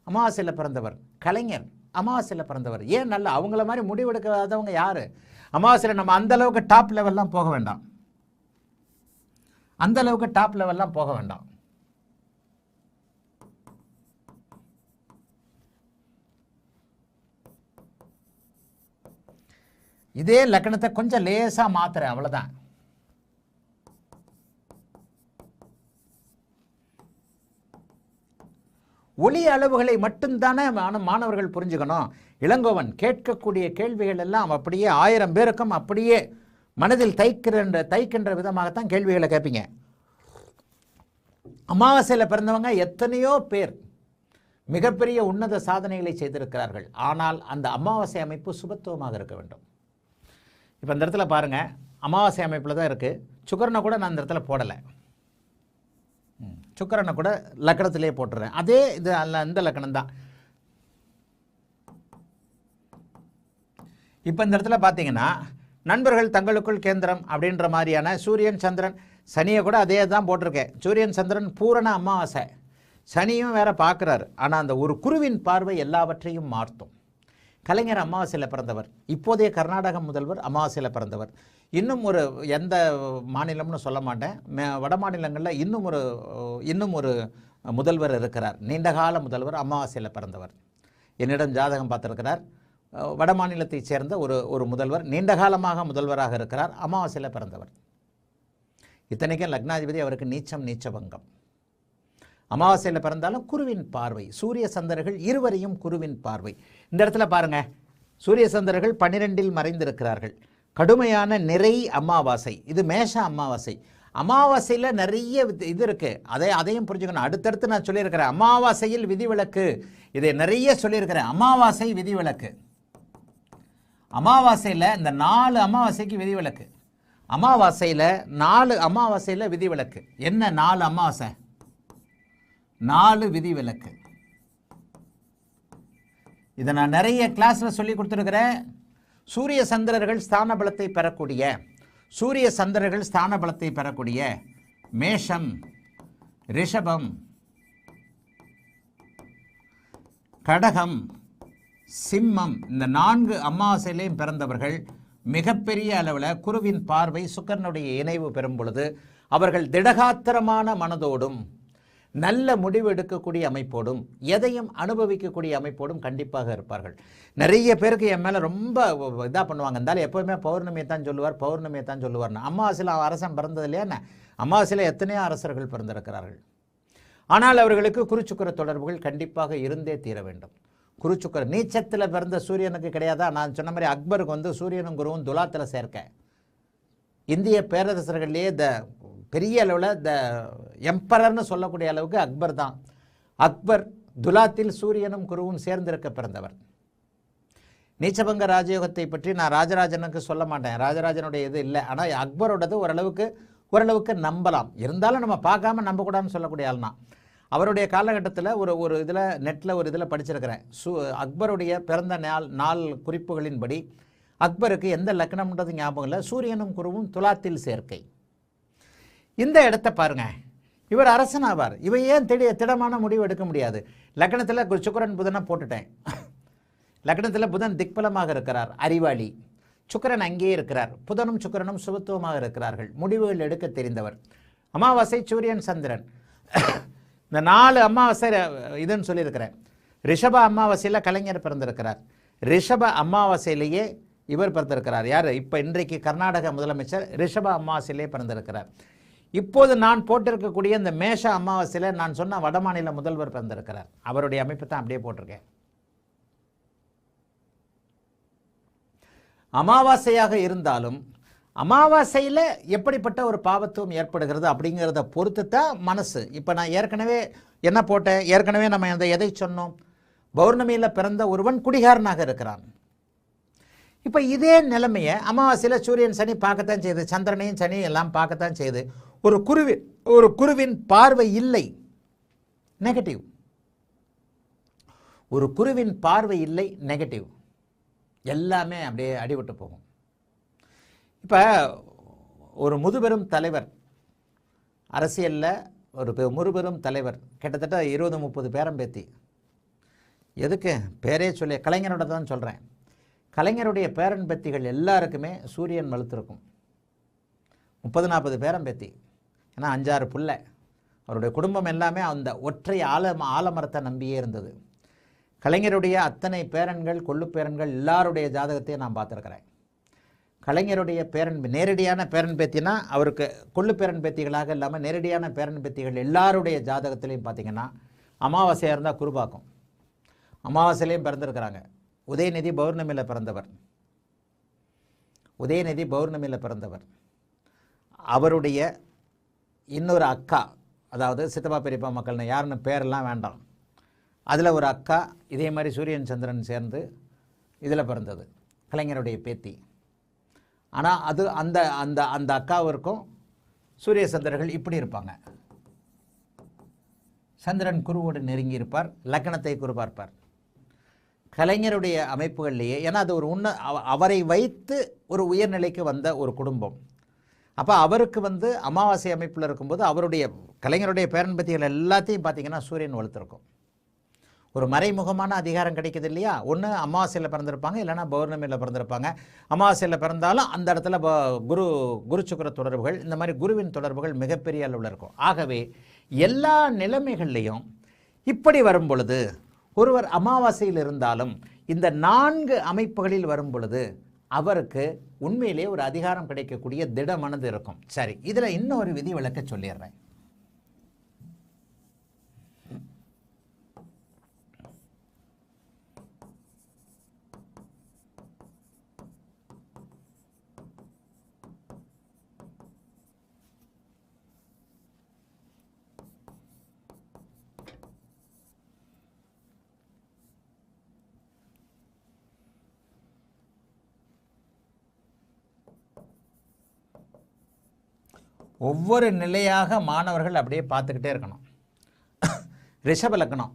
அமாவாசையில் பிறந்தவர், கலைஞர் அமாவாசையில் பிறந்தவர். ஏன் நல்ல அவங்கள மாதிரி முடிவெடுக்காதவங்க யார்? அமாவாசையில் நம்ம அந்தளவுக்கு டாப் லெவல்லாம் போக வேண்டாம். இதே லக்னத்தை கொஞ்சம் லேசாக மாத்துறேன், அவ்வளோதான். ஒளி அளவுகளை மட்டும்தானே மாணவர்கள் புரிஞ்சுக்கணும். இளங்கோவன் கேட்கக்கூடிய கேள்விகள் எல்லாம் அப்படியே 1000 பேருக்கும் அப்படியே மனதில் தைக்கின்ற விதமாகத்தான் கேள்விகளை கேட்பீங்க. அமாவாசையில் பிறந்தவங்க எத்தனையோ பேர் மிகப்பெரிய உன்னத சாதனைகளை செய்திருக்கிறார்கள். ஆனால் அந்த அமாவாசை அமைப்பு சுபத்துவமாக இருக்க வேண்டும். இப்போ இந்த இடத்துல பாருங்கள், அமாவாசை அமைப்பில் தான் இருக்குது. சுக்கரனை கூட நான் இந்த இடத்துல போடலை, சுக்கரனை கூட லக்கணத்திலே போட்டுறேன். அதே இது அல்ல, இந்த லக்கணம் தான். இப்போ இந்த இடத்துல பார்த்தீங்கன்னா நண்பர்கள் தங்களுக்குள் கேந்திரம் அப்படின்ற மாதிரியான சூரியன் சந்திரன் சனியை கூட அதே தான் போட்டிருக்கேன். சூரியன் சந்திரன் பூரண அமாவாசை, சனியும் வேற பார்க்குறாரு. ஆனால் அந்த ஒரு குருவின் பார்வை எல்லாவற்றையும் மாற்றும். கலைஞர் அமாவாசையில் பிறந்தவர், இப்போதைய கர்நாடக முதல்வர் அமாவாசையில் பிறந்தவர். இன்னும் ஒரு எந்த மாநிலம்னு சொல்ல மாட்டேன், வட மாநிலங்களில் இன்னும் ஒரு முதல்வர் இருக்கிறார், நீண்டகால முதல்வர், அமாவாசையில் பிறந்தவர். என்னிடம் ஜாதகம் பார்த்துருக்கிறார். வட மாநிலத்தைச் சேர்ந்த ஒரு முதல்வர், நீண்டகாலமாக முதல்வராக இருக்கிறார், அமாவாசையில் பிறந்தவர். இத்தனைக்கும் லக்னாதிபதி அவருக்கு நீச்சபங்கம். அமாவாசையில் பிறந்தாலும் குருவின் பார்வை, சூரிய சந்திரர்கள் இருவரையும் குருவின் பார்வை. இந்த இடத்துல பாருங்க, சூரிய சந்திரர்கள் 12இல் மறைந்திருக்கிறார்கள். கடுமையான நிறை அமாவாசை, இது மேஷ அமாவாசை. அமாவாசையில் நிறைய இது இருக்கு, அதையும் புரிஞ்சுக்கணும். அடுத்தடுத்து நான் சொல்லியிருக்கிறேன் அமாவாசையில் விதிவிலக்கு, இதை நிறைய சொல்லியிருக்கிறேன். அமாவாசை விதிவிலக்கு, அமாவாசையில் இந்த 4 அமாவாசைக்கு விதிவிலக்கு. அமாவாசையில் 4 அமாவாசையில் விதிவிலக்கு. என்ன 4 அமாவாசை? 4 விதிவிலக்கு. இதை நான் நிறைய கிளாஸில் சொல்லி கொடுத்துருக்கிறேன். சூரிய சந்திரர்கள் ஸ்தான பலத்தை பெறக்கூடிய மேஷம், ரிஷபம், கடகம், சிம்மம், இந்த 4 அமாவாசையிலையும் பிறந்தவர்கள் மிகப்பெரிய அளவில் குருவின் பார்வை சுக்கிரனுடைய இணைவு பெறும் பொழுது அவர்கள் திடகாத்திரமான மனதோடும் நல்ல முடிவு எடுக்கக்கூடிய அமைப்போடும் எதையும் அனுபவிக்கக்கூடிய அமைப்போடும் கண்டிப்பாக இருப்பார்கள். நிறைய பேருக்கு என் மேலே ரொம்ப இதாக பண்ணுவாங்க, இருந்தாலும் எப்போவுமே பௌர்ணமியை தான் சொல்லுவார்னு. அமாவாசையில் அரசன் பிறந்தது இல்லையா? அமாவாசையில் எத்தனையோ அரசர்கள் பிறந்திருக்கிறார்கள். ஆனால் அவர்களுக்கு குருச்சுக்கர தொடர்புகள் கண்டிப்பாக இருந்தே தீர வேண்டும். குருச்சுக்கர நீச்சத்தில் பிறந்த சூரியனுக்கு கிடையாதா? நான் சொன்ன மாதிரி அக்பருக்கு சூரியனும் குருவும் துலாத்தில் சேர்க்க, இந்திய பேரரசர்கள்லேயே பெரிய அளவில் எம்பரர்னு சொல்லக்கூடிய அளவுக்கு அக்பர் தான். அக்பர் துலாத்தில் சூரியனும் குருவும் சேர்ந்திருக்க பிறந்தவர். நீச்சபங்க ராஜயோகத்தை பற்றி நான் ராஜராஜனுக்கு சொல்ல மாட்டேன், ராஜராஜனுடைய இது இல்லை. ஆனால் அக்பரோடது ஓரளவுக்கு நம்பலாம். இருந்தாலும் நம்ம பார்க்காம நம்பக்கூடாதுன்னு சொல்லக்கூடிய ஆள்னா. அவருடைய காலகட்டத்தில் ஒரு இதில் நெட்டில் ஒரு இதில் படிச்சிருக்கிறேன். அக்பருடைய பிறந்த நாள் குறிப்புகளின்படி அக்பருக்கு எந்த லக்னம்ன்றது ஞாபகம் இல்லை, சூரியனும் குருவும் துலாத்தில் சேர்க்கை. இந்த இடத்த பாருங்க, இவர் அரசனாவார். இவர் ஏன் திடமான முடிவு எடுக்க முடியாது? லக்னத்தில் சுக்கிரன் புதனை போட்டுட்டேன். லக்னத்தில் புதன் திக்பலமாக இருக்கிறார், அறிவாளி. சுக்கிரன் அங்கேயே இருக்கிறார். புதனும் சுக்கிரனும் சுபத்துவமாக இருக்கிறார்கள், முடிவுகள் எடுக்க தெரிந்தவர். அமாவாசை சூரியன் சந்திரன், இந்த 4 அமாவாசை இதுன்னு சொல்லியிருக்கிறேன். ரிஷப அமாவாசையில் கலைஞர் பிறந்திருக்கிறார். ரிஷப அமாவாசையிலேயே இவர் பிறந்திருக்கிறார். யார்? இப்போ இன்றைக்கு கர்நாடக முதலமைச்சர் ரிஷப அமாவாசையிலே பிறந்திருக்கிறார். இப்போது நான் போட்டிருக்கக்கூடிய இந்த மேஷ அமாவாசையில் நான் சொன்ன வடமாநில முதல்வர் பிறந்திருக்கிறார். அவருடைய அமைப்பு தான் அப்படியே போட்டிருக்கேன். அமாவாசையாக இருந்தாலும் அமாவாசையில் எப்படிப்பட்ட ஒரு பாவத்துவம் ஏற்படுகிறது அப்படிங்கிறத பொறுத்து தான் மனசு. இப்போ நான் ஏற்கனவே என்ன போட்டேன், ஏற்கனவே நம்ம எதை சொன்னோம், பௌர்ணமியில் பிறந்த ஒருவன் குடிகாரனாக இருக்கிறான். இப்போ இதே நிலைமையை அமாவாசையில் சூரியன் சனி பார்க்கத்தான் செய்யுது, சந்திரனையும் சனி எல்லாம் பார்க்கத்தான் செய்யுது. ஒரு குருவின் பார்வை இல்லை, நெகட்டிவ். ஒரு குருவின் பார்வை இல்லை, நெகட்டிவ். எல்லாமே அப்படியே அடிபட்டு போகும். இப்போ ஒரு முதுபெரும் தலைவர், அரசியலில் ஒரு முதுபெரும் தலைவர், கிட்டத்தட்ட 20-30 பேரம்பேத்தி. எதுக்கு பேரே சொல்லி கலைஞரோட தான் சொல்கிறேன். கலைஞருடைய பேரன்பேத்திகள் எல்லாருக்குமே சூரியன் வலுத்திருக்கும். 30-40 பேரம்பேத்தி. ஏன்னா 5-6 பிள்ளை. அவருடைய குடும்பம் எல்லாமே அந்த ஒற்றை ஆலமரத்தை நம்பியே இருந்தது. கலைஞருடைய அத்தனை பேரன்கள், கொள்ளு பேரன்கள் எல்லாருடைய ஜாதகத்தையும் நான் பார்த்துருக்கிறேன். கலைஞருடைய நேரடியான பேரன் பேத்தினா அவருக்கு கொள்ளு பேரன் பேத்திகளாக இல்லாமல் நேரடியான பேரன் பேத்திகள் எல்லாருடைய ஜாதகத்திலையும் பார்த்திங்கன்னா அமாவாசையாக இருந்தால் குருபாக்கும். அமாவாசையிலையும் பிறந்திருக்கிறாங்க. உதயநிதி பௌர்ணமியில் பிறந்தவர். உதயநிதி பௌர்ணமியில் பிறந்தவர். அவருடைய இன்னொரு அக்கா, அதாவது சித்தப்பா பெரியப்பா மக்கள்னு யாருன்னு பேரெல்லாம் வேண்டாம், அதில் ஒரு அக்கா இதே மாதிரி சூரியன் சந்திரன் சேர்ந்து இதில் பிறந்தது, கலைஞருடைய பேத்தி. ஆனால் அது அந்த அந்த அந்த அக்காவிற்கும் சூரிய சந்திரர்கள் இப்படி இருப்பாங்க. சந்திரன் குருவோடு நெருங்கி இருப்பார், லக்னத்தை குரு பார்ப்பார். கலைஞருடைய அமைப்புகள்லேயே, ஏன்னா அது ஒரு அவரை வைத்து ஒரு உயர்நிலைக்கு வந்த ஒரு குடும்பம். அப்போ அவருக்கு அமாவாசை அமைப்பில் இருக்கும்போது அவருடைய கலைஞருடைய பேரன்பத்திகள் எல்லாத்தையும் பார்த்திங்கன்னா சூரியன் வளர்த்துருக்கும். ஒரு மறைமுகமான அதிகாரம் கிடைக்கிது இல்லையா? ஒன்று அமாவாசையில் பிறந்திருப்பாங்க, இல்லைனா பௌர்ணமியில் பிறந்திருப்பாங்க. அமாவாசையில் பிறந்தாலும் அந்த இடத்துல குரு சுக்கிர தொடர்புகள், இந்த மாதிரி குருவின் தொடர்புகள் மிகப்பெரிய அளவில் இருக்கும். ஆகவே எல்லா நிலைமைகள்லையும் இப்படி வரும் பொழுது ஒருவர் அமாவாசையில் இருந்தாலும் இந்த 4 அமைப்புகளில் வரும் பொழுது அவருக்கு உண்மையிலே ஒரு அதிகாரம் கிடைக்கக்கூடிய திட மனது இருக்கும். சரி, இதில் இன்னொரு விதி விளக்க சொல்லிடுறேன். ஒவ்வொரு நிலையாக மாணவர்கள் அப்படியே பார்த்துக்கிட்டே இருக்கணும். ரிஷப லக்னம்,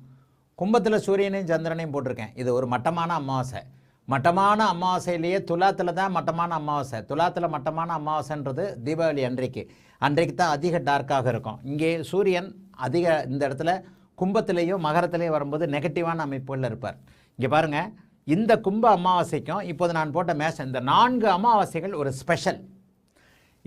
கும்பத்தில் சூரியனையும் சந்திரனையும் போட்டிருக்கேன். இது ஒரு மட்டமான அமாவாசை. மட்டமான அமாவாசையிலேயே துலாத்தில் தான் மட்டமான அமாவாசை. துலாத்தில் மட்டமான அமாவாசைன்றது தீபாவளி அன்றைக்கு தான் அதிக டார்க்காக இருக்கும். இங்கே சூரியன் அதிக இந்த இடத்துல கும்பத்திலேயும் மகரத்திலேயும் வரும்போது நெகட்டிவான அமைப்புகளில் இருப்பார். இங்கே பாருங்கள், இந்த கும்ப அமாவாசைக்கும் இப்போது நான் போட்ட மேஷம், இந்த 4 அமாவாசைகள் ஒரு ஸ்பெஷல்.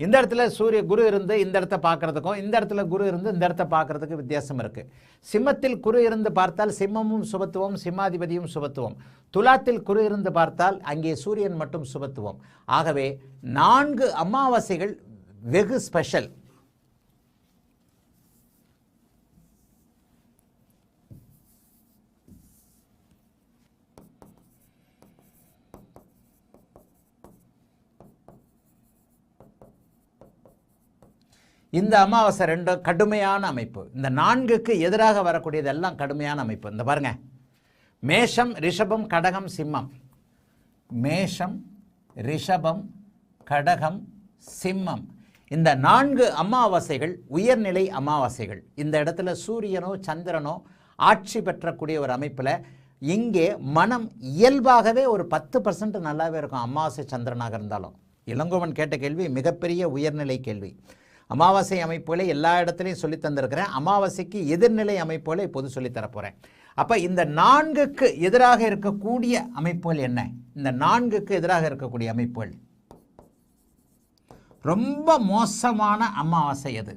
இந்த இடத்துல குரு இருந்து இந்த இடத்த பார்க்கறதுக்கும் இந்த இடத்துல குரு இருந்து இந்த இடத்த பார்க்கறதுக்கு வித்தியாசம் இருக்குது. சிம்மத்தில் குரு இருந்து பார்த்தால் சிம்மமும் சுபத்துவம், சிம்மாதிபதியும் சுபத்துவம். துலாத்தில் குரு இருந்து பார்த்தால் அங்கே சூரியன் மட்டும் சுபத்துவம். ஆகவே 4 அமாவாசைகள் வெகு ஸ்பெஷல். இந்த அமாவாசை 2 கடுமையான அமைப்பு. இந்த 4க்கு எதிராக வரக்கூடியதெல்லாம் கடுமையான அமைப்பு. இந்த பாருங்க, மேஷம், ரிஷபம், கடகம், சிம்மம். மேஷம், ரிஷபம், கடகம், சிம்மம். இந்த 4 அமாவாசைகள் உயர்நிலை அமாவாசைகள். இந்த இடத்துல சூரியனோ சந்திரனோ ஆட்சி பெற்றக்கூடிய ஒரு அமைப்பில் இங்கே மனம் இயல்பாகவே ஒரு 10% நல்லாவே இருக்கும். அமாவாசை சந்திரனாக இருந்தாலும். இளங்கோவன் கேட்ட கேள்வி மிகப்பெரிய உயர்நிலை கேள்வி. அமாவாசை அமைப்புகளை எல்லா இடத்துலையும் சொல்லி தந்திருக்கிறேன். அமாவாசைக்கு எதிர்நிலை அமைப்புகளை இப்போது சொல்லித்தரப்போகிறேன். அப்போ இந்த 4க்கு எதிராக இருக்கக்கூடிய அமைப்புகள் என்ன? இந்த 4க்கு எதிராக இருக்கக்கூடிய அமைப்புகள் ரொம்ப மோசமான அமாவாசை எது?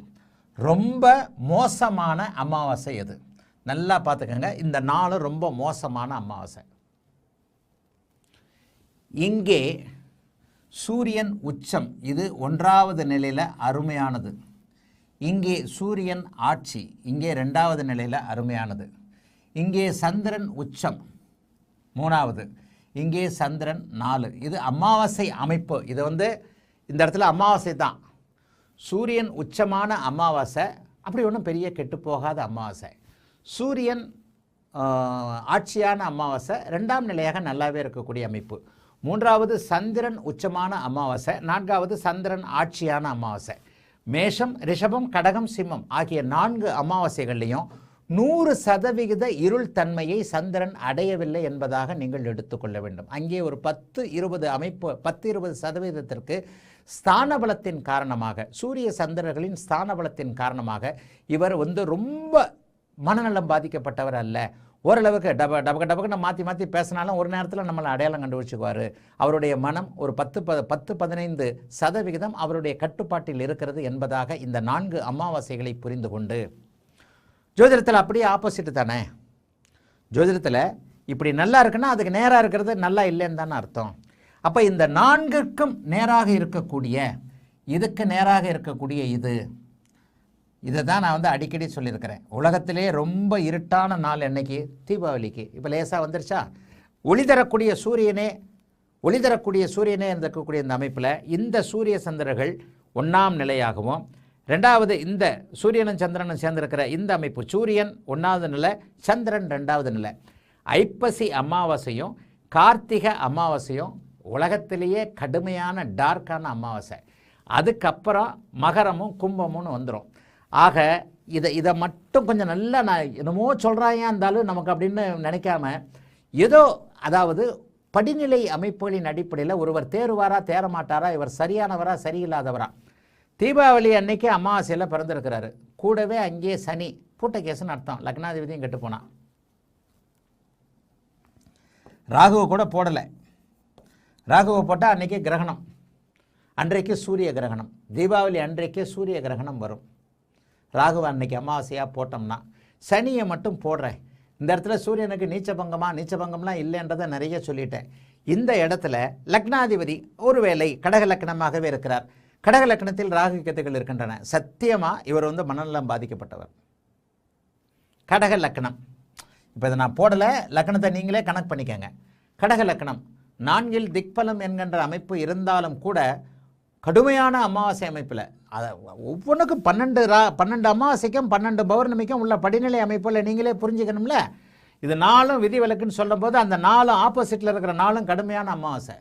ரொம்ப மோசமான அமாவாசை எது? நல்லா பார்த்துக்கங்க. இந்த 4 ரொம்ப மோசமான அமாவாசை. இங்கே சூரியன் உச்சம், இது 1வது நிலையில் அருமையானது. இங்கே சூரியன் ஆட்சி, இங்கே 2வது நிலையில் அருமையானது. இங்கே சந்திரன் உச்சம் 3வது, இங்கே சந்திரன் 4. இது அமாவாசை அமைப்பு. இது இந்த இடத்துல அமாவாசை தான். சூரியன் உச்சமான அமாவாசை, அப்படி ஒன்றும் பெரிய கெட்டு போகாத அமாவாசை. சூரியன் ஆட்சியான அமாவாசை 2ஆம் நிலையாக நல்லாவே இருக்கக்கூடிய அமைப்பு. 3வது சந்திரன் உச்சமான அமாவாசை. 4வது சந்திரன் ஆட்சியான அமாவாசை. மேஷம், ரிஷபம், கடகம், சிம்மம் ஆகிய 4 அமாவாசைகள்லையும் 100% இருள் தன்மையை சந்திரன் அடையவில்லை என்பதாக நீங்கள் எடுத்துக்கொள்ள வேண்டும். அங்கே ஒரு 10-20 அமைப்பு, 10-20% ஸ்தான பலத்தின் காரணமாக, சூரிய சந்திரர்களின் ஸ்தான பலத்தின் காரணமாக இவர் ரொம்ப மனநலம் பாதிக்கப்பட்டவர் அல்ல. ஓரளவுக்கு டபக்கு மாற்றி பேசினாலும் ஒரு நேரத்தில் நம்மளை அடையாளம் கண்டுபிடிச்சுக்குவார். அவருடைய மனம் ஒரு 10-15% அவருடைய கட்டுப்பாட்டில் இருக்கிறது என்பதாக இந்த 4 அமாவாசைகளை புரிந்து கொண்டு, ஜோதிடத்தில் அப்படியே ஆப்போசிட் தானே. ஜோதிடத்தில் இப்படி நல்லா இருக்குன்னா அதுக்கு நேராக இருக்கிறது நல்லா இல்லைன்னு தானே அர்த்தம். அப்போ இந்த நான்குக்கும் நேராக இருக்கக்கூடிய, இதுக்கு நேராக இருக்கக்கூடிய இதை தான் நான் வந்து அடிக்கடி சொல்லியிருக்கிறேன். உலகத்திலே ரொம்ப இருட்டான நாள் என்னைக்கு? தீபாவளிக்கு. இப்போ லேசாக வந்துருச்சா? ஒளி தரக்கூடிய சூரியனே இருக்கக்கூடிய இந்த அமைப்பில் இந்த சூரிய சந்திரர்கள் 1ஆம் நிலையாகவும், 2வது இந்த சூரியனும் சந்திரனும் சேர்ந்திருக்கிற இந்த அமைப்பு, சூரியன் 1வது நிலை, சந்திரன் 2வது நிலை. ஐப்பசி அமாவாசையும் கார்த்திகை அமாவாசையும் உலகத்திலேயே கடுமையான டார்க்கான அமாவாசை. அதுக்கப்புறம் மகரமும் கும்பமும்னு வந்துடும். ஆக இதை மட்டும் கொஞ்சம் நல்லா, நான் என்னமோ சொல்கிறாங்க இருந்தாலும் நமக்கு அப்படின்னு நினைக்காம, ஏதோ அதாவது படிநிலை அமைப்புகளின் அடிப்படையில் ஒருவர் தேறுவாரா தேரமாட்டாரா, இவர் சரியானவரா சரியில்லாதவரா. தீபாவளி அன்னைக்கு அமாவாசையில் பிறந்திருக்கிறாரு, கூடவே அங்கேயே சனி பூட்டகேசுன்னு அர்த்தம், லக்னாதிபதியும் கெட்டு போனான். ராகுவை கூட போடலை. ராகுவை போட்டால் அன்றைக்கி கிரகணம், அன்றைக்கு சூரிய கிரகணம். தீபாவளி அன்றைக்கே சூரிய கிரகணம் வரும். ராகுவை அன்னைக்கு அமாவாசையாக போட்டோம்னா, சனியை மட்டும் போடுறேன். இந்த இடத்துல சூரியனுக்கு நீச்சபங்கம்லாம் இல்லைன்றதை நிறைய சொல்லிட்டேன். இந்த இடத்துல லக்னாதிபதி ஒருவேளை கடக லக்னமாகவே இருக்கிறார். கடக லக்னத்தில் ராகு கேத்துக்கள் இருக்கின்றன. சத்தியமாக இவர் வந்து மனநலம் பாதிக்கப்பட்டவர். கடக லக்னம். இப்போ இதை நான் போடலை, லக்னத்தை நீங்களே கணக்கு பண்ணிக்கங்க. கடக லக்னம் 4இல் திக்பலம் என்கின்ற அமைப்பு இருந்தாலும் கூட கடுமையான அமாவாசை அமைப்பில், அதை ஒவ்வொன்றுக்கும் 12 அமாவாசைக்கும் 12 பௌர்ணமிக்கும் உள்ள படிநிலை அமைப்பில் நீங்களே புரிஞ்சுக்கணும்ல. இது 4ம் விதி விலக்குன்னு சொல்லும் போது அந்த 4ம் ஆப்போசிட்டில் இருக்கிற 4ம் கடுமையான அமாவாசை.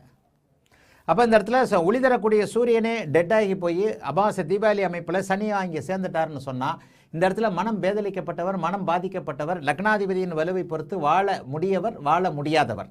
அப்போ இந்த இடத்துல ஒளி தரக்கூடிய சூரியனே டெட்டாகி போய் அமாவாசை தீபாவளி அமைப்பில் சனி வாங்கி சேர்ந்துட்டாருன்னு சொன்னால், இந்த இடத்துல மனம் பேதலிக்கப்பட்டவர், மனம் பாதிக்கப்பட்டவர், லக்னாதிபதியின் வலுவை பொறுத்து வாழ முடியவர், வாழ முடியாதவர்.